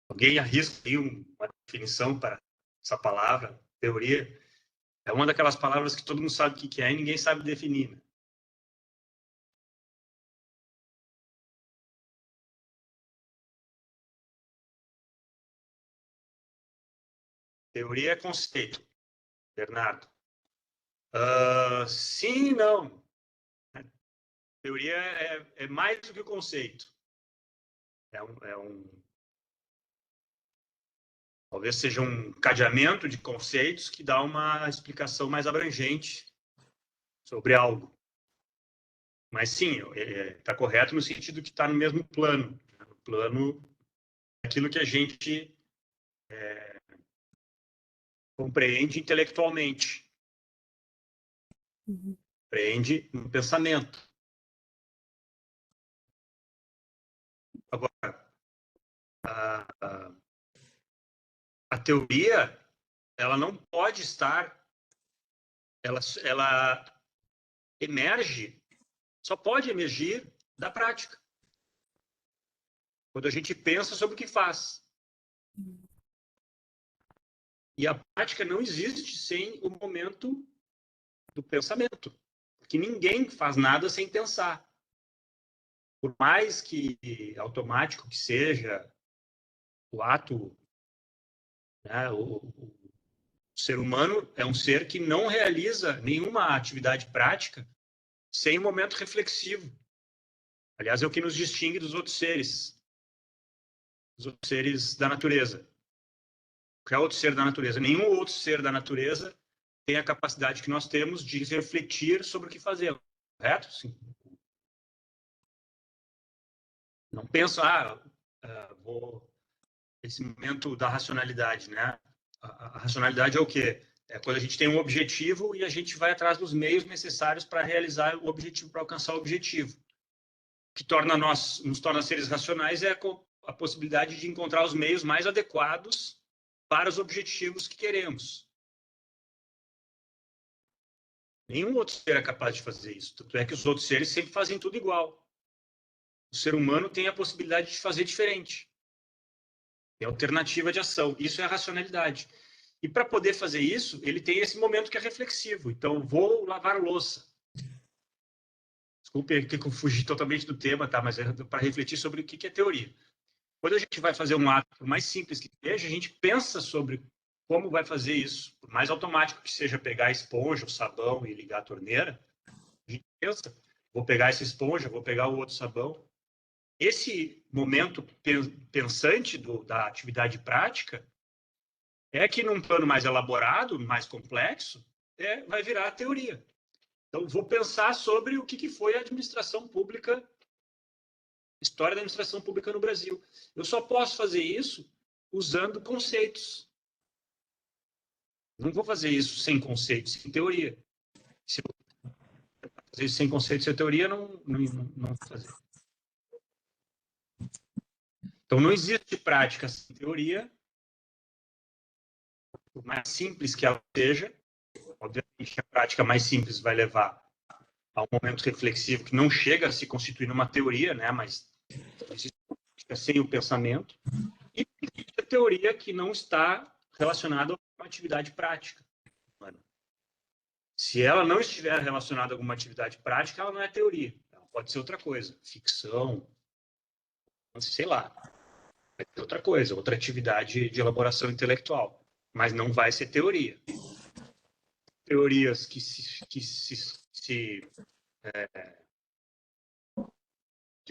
[SPEAKER 1] Alguém arrisca aí uma definição para essa palavra? Teoria é uma daquelas palavras que todo mundo sabe o que é e ninguém sabe definir, né? Teoria é conceito, Bernardo. Sim e não. Teoria é mais do que conceito. Talvez seja um cadeamento de conceitos que dá uma explicação mais abrangente sobre algo. Mas sim, está correto no sentido que está no mesmo plano. No plano daquilo que a gente compreende intelectualmente. Compreende no pensamento. Agora, a teoria, ela não pode estar... Ela emerge, só pode emergir da prática. Quando a gente pensa sobre o que faz. E a prática não existe sem o momento do pensamento. Porque ninguém faz nada sem pensar. Por mais que automático que seja o ato, né, o ser humano é um ser que não realiza nenhuma atividade prática sem um momento reflexivo. Aliás, é o que nos distingue dos outros seres da natureza. Qualquer outro ser da natureza. Nenhum outro ser da natureza tem a capacidade que nós temos de refletir sobre o que fazemos. Correto? Sim. Não penso, esse momento da racionalidade, né? A racionalidade é o quê? É quando a gente tem um objetivo e a gente vai atrás dos meios necessários para realizar o objetivo, para alcançar o objetivo. O que nos torna seres racionais é a possibilidade de encontrar os meios mais adequados para os objetivos que queremos. Nenhum outro ser é capaz de fazer isso. Tanto é que os outros seres sempre fazem tudo igual. O ser humano tem a possibilidade de fazer diferente. É alternativa de ação. Isso é a racionalidade. E para poder fazer isso, ele tem esse momento que é reflexivo. Então, vou lavar louça. Desculpe que eu fugi totalmente do tema, tá? Mas é para refletir sobre o que é teoria. Quando a gente vai fazer um ato, por mais simples que seja, a gente pensa sobre como vai fazer isso. Por mais automático que seja pegar a esponja, o sabão e ligar a torneira, a gente pensa, vou pegar essa esponja, vou pegar o outro sabão. Esse momento pensante da atividade prática é que num plano mais elaborado, mais complexo, vai virar a teoria. Então, vou pensar sobre o que foi a administração pública, história da administração pública no Brasil. Eu só posso fazer isso usando conceitos. Não vou fazer isso sem conceitos, sem teoria. Se eu fazer isso sem conceitos, sem teoria, não vou fazer. Então, não existe prática sem teoria, por mais simples que ela seja. Obviamente, a prática mais simples vai levar a um momento reflexivo que não chega a se constituir numa teoria, né? Mas existe prática sem o pensamento. E existe a teoria que não está relacionada a uma atividade prática. Se ela não estiver relacionada a alguma atividade prática, ela não é teoria. Ela pode ser outra coisa, ficção, sei lá. Vai ser outra coisa, outra atividade de elaboração intelectual. Mas não vai ser teoria. Teorias que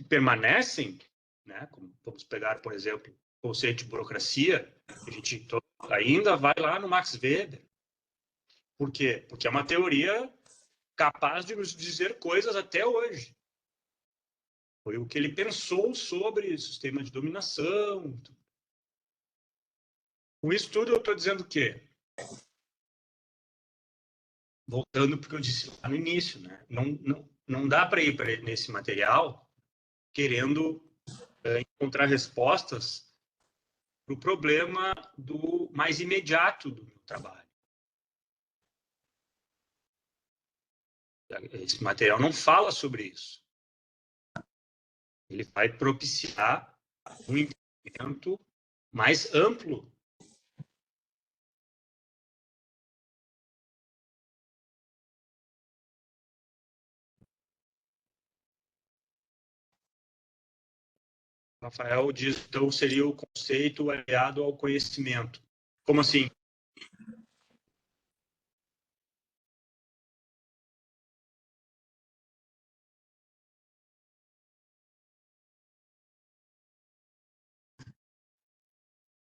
[SPEAKER 1] permanecem, né? Como vamos pegar, por exemplo, o conceito de burocracia, a gente ainda vai lá no Max Weber. Por quê? Porque é uma teoria capaz de nos dizer coisas até hoje. Foi o que ele pensou sobre o sistema de dominação. Com isso tudo, eu estou dizendo o quê? Voltando porque eu disse lá no início, né? Não dá para ir nesse material querendo encontrar respostas para o problema do mais imediato do meu trabalho. Esse material não fala sobre isso. Ele vai propiciar um entendimento mais amplo. Rafael diz, então, seria o conceito aliado ao conhecimento. Como assim?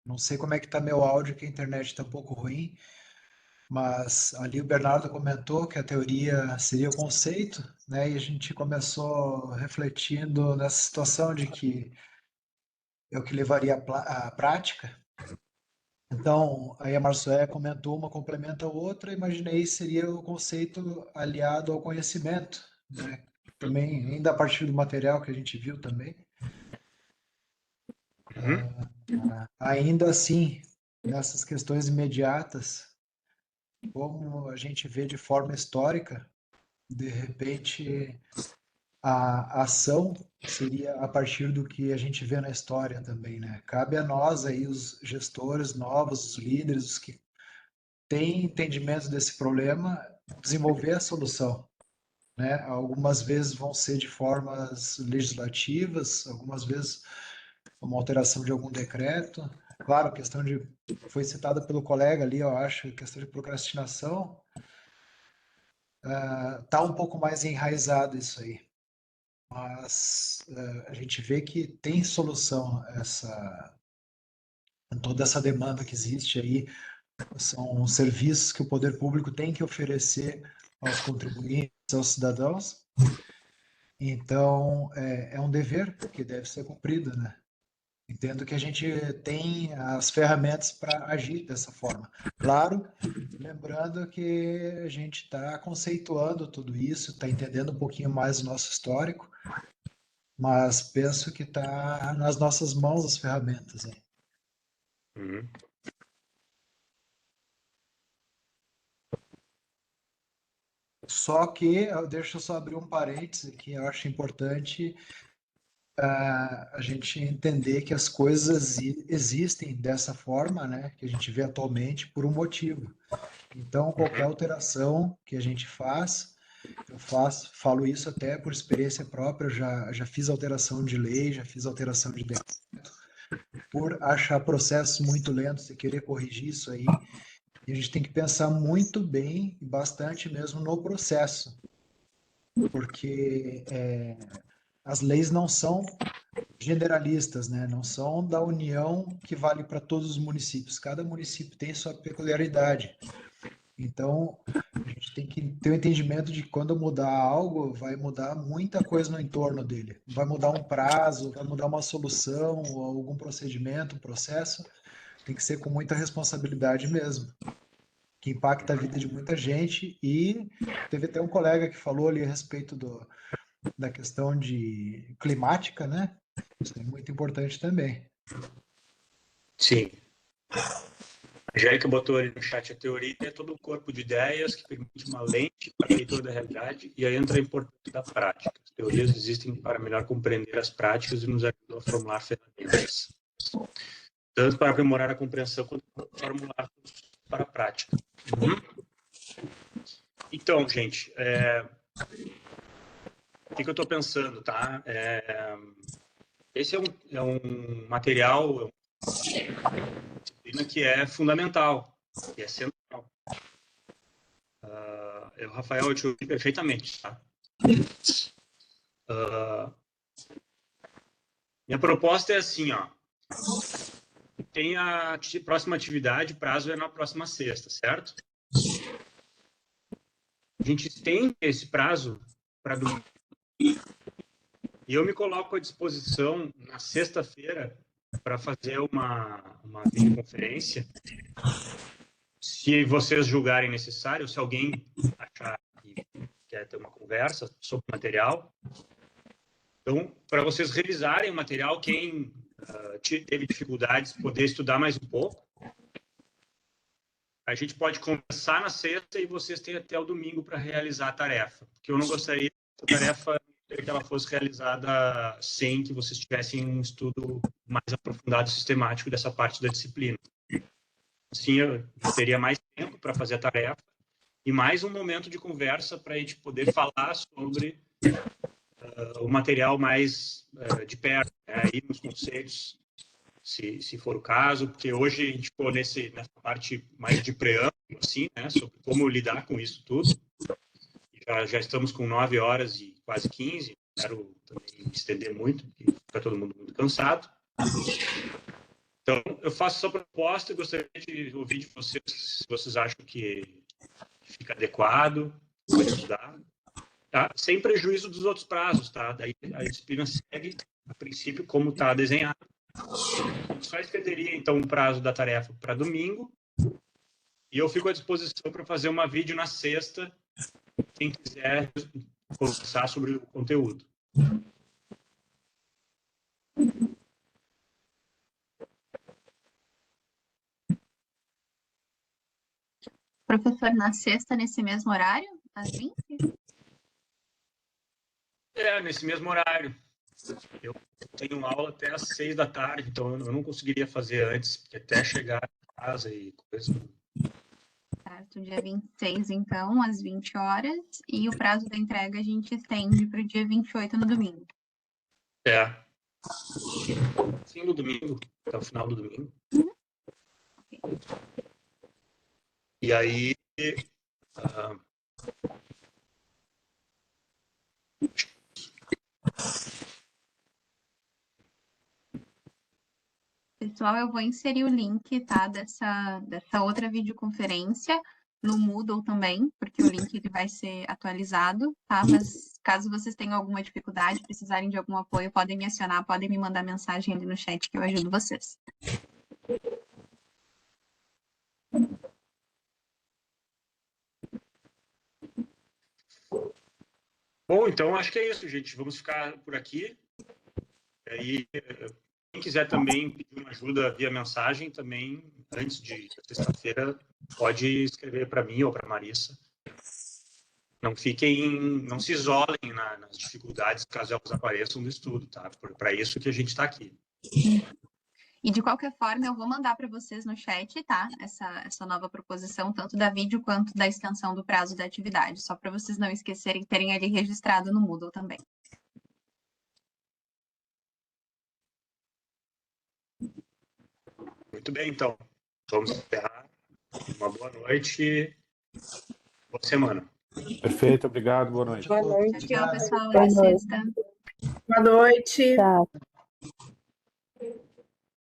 [SPEAKER 5] Não sei como é que está meu áudio, que a internet está um pouco ruim, mas ali o Bernardo comentou que a teoria seria o conceito, né? E a gente começou refletindo nessa situação de que é o que levaria à prática. Então, aí a Marcela comentou, uma complementa a outra, imaginei seria o conceito aliado ao conhecimento, né? Também, ainda a partir do material que a gente viu também. Ainda assim, nessas questões imediatas, como a gente vê de forma histórica, de repente a ação seria a partir do que a gente vê na história também, né? Cabe a nós aí, os gestores novos, os líderes, os que têm entendimento desse problema, desenvolver a solução, né? Algumas vezes vão ser de formas legislativas, algumas vezes uma alteração de algum decreto. Claro, a questão foi citada pelo colega ali, eu acho, a questão de procrastinação, tá um pouco mais enraizado isso aí. Mas a gente vê que tem solução toda essa demanda que existe aí. São serviços que o poder público tem que oferecer aos contribuintes, aos cidadãos. Então, é um dever que deve ser cumprido, né? Entendo que a gente tem as ferramentas para agir dessa forma. Claro, lembrando que a gente está conceituando tudo isso, está entendendo um pouquinho mais o nosso histórico, mas penso que está nas nossas mãos as ferramentas. Hein?
[SPEAKER 1] Uhum.
[SPEAKER 5] Só que, deixa eu só abrir um parêntese que eu acho importante a gente entender que as coisas existem dessa forma, né, que a gente vê atualmente, por um motivo. Então, qualquer alteração que a gente faz, falo isso até por experiência própria, eu já fiz alteração de lei, já fiz alteração de decreto, por achar processos muito lentos e querer corrigir isso aí. E a gente tem que pensar muito bem e bastante mesmo no processo, porque as leis não são generalistas, né? Não são da União que vale para todos os municípios. Cada município tem sua peculiaridade. Então, a gente tem que ter o entendimento de que quando mudar algo, vai mudar muita coisa no entorno dele. Vai mudar um prazo, vai mudar uma solução, ou algum procedimento, um processo. Tem que ser com muita responsabilidade mesmo, que impacta a vida de muita gente. E teve até um colega que falou ali a respeito da questão de climática, né? Isso é muito importante também.
[SPEAKER 1] Sim. A Angélica botou ali no chat: a teoria é todo um corpo de ideias que permite uma lente para a leitura da realidade, e aí entra a importância da prática. As teorias existem para melhor compreender as práticas e nos ajudam a formular ferramentas, tanto para aprimorar a compreensão quanto para formular para a prática. Então, gente, o que eu estou pensando, tá? Esse é um material, disciplina que é fundamental, que é central. Rafael, eu te ouvi perfeitamente, tá? Minha proposta é assim, ó. Tem a próxima atividade, prazo é na próxima sexta, certo? A gente estende esse prazo para domingo. E eu me coloco à disposição na sexta-feira para fazer uma videoconferência, se vocês julgarem necessário, se alguém achar que quer ter uma conversa sobre o material. Então, para vocês revisarem o material, quem teve dificuldades, poder estudar mais um pouco, a gente pode conversar na sexta e vocês têm até o domingo para realizar a tarefa, porque eu não gostaria que a tarefa que ela fosse realizada sem que vocês tivessem um estudo mais aprofundado e sistemático dessa parte da disciplina. Assim, eu teria mais tempo para fazer a tarefa e mais um momento de conversa para a gente poder falar sobre o material mais de perto, né, aí nos conceitos, se for o caso, porque hoje a gente ficou nessa parte mais de preâmbulo, assim, né, sobre como lidar com isso tudo. Já estamos com 9 horas e quase 15, quero também me estender muito, porque fica todo mundo muito cansado. Então, eu faço essa proposta e gostaria de ouvir de vocês se vocês acham que fica adequado, pode ajudar, tá? Sem prejuízo dos outros prazos, tá? Daí a disciplina segue, a princípio, como está desenhado. Só estenderia, então, o prazo da tarefa para domingo e eu fico à disposição para fazer uma vídeo na sexta, quem quiser conversar sobre o conteúdo.
[SPEAKER 11] Professor, na sexta, nesse mesmo horário, às 20?
[SPEAKER 1] Nesse mesmo horário. Eu tenho aula até às 6 da tarde, então eu não conseguiria fazer antes, porque até chegar em casa e coisa.
[SPEAKER 11] Certo, dia 26, então, às 20 horas, e o prazo da entrega a gente estende para o dia 28, no domingo.
[SPEAKER 1] Fim do domingo, até o final do domingo.
[SPEAKER 11] Okay.
[SPEAKER 1] E aí...
[SPEAKER 11] Pessoal, eu vou inserir o link, tá, dessa outra videoconferência no Moodle também, porque o link ele vai ser atualizado, tá? Mas Caso vocês tenham alguma dificuldade, precisarem de algum apoio, podem me acionar, podem me mandar mensagem ali no chat que eu ajudo vocês.
[SPEAKER 1] Bom, então acho que é isso, gente. Vamos ficar por aqui. Aí, quem quiser também pedir uma ajuda via mensagem, também, antes de sexta-feira, pode escrever para mim ou para a Marissa. Não se isolem nas dificuldades, caso elas apareçam no estudo, tá? Para isso que a gente está aqui.
[SPEAKER 11] E de qualquer forma, eu vou mandar para vocês no chat, tá? Essa nova proposição, tanto da vídeo quanto da extensão do prazo da atividade, só para vocês não esquecerem, terem ali registrado no Moodle também.
[SPEAKER 1] Muito bem, então. Vamos encerrar. Uma boa noite. Boa semana.
[SPEAKER 8] Perfeito, obrigado, boa noite.
[SPEAKER 3] Boa noite.
[SPEAKER 11] Tchau, pessoal.
[SPEAKER 7] Boa
[SPEAKER 11] Até
[SPEAKER 7] noite.
[SPEAKER 11] sexta.
[SPEAKER 6] Boa noite.
[SPEAKER 7] Tchau.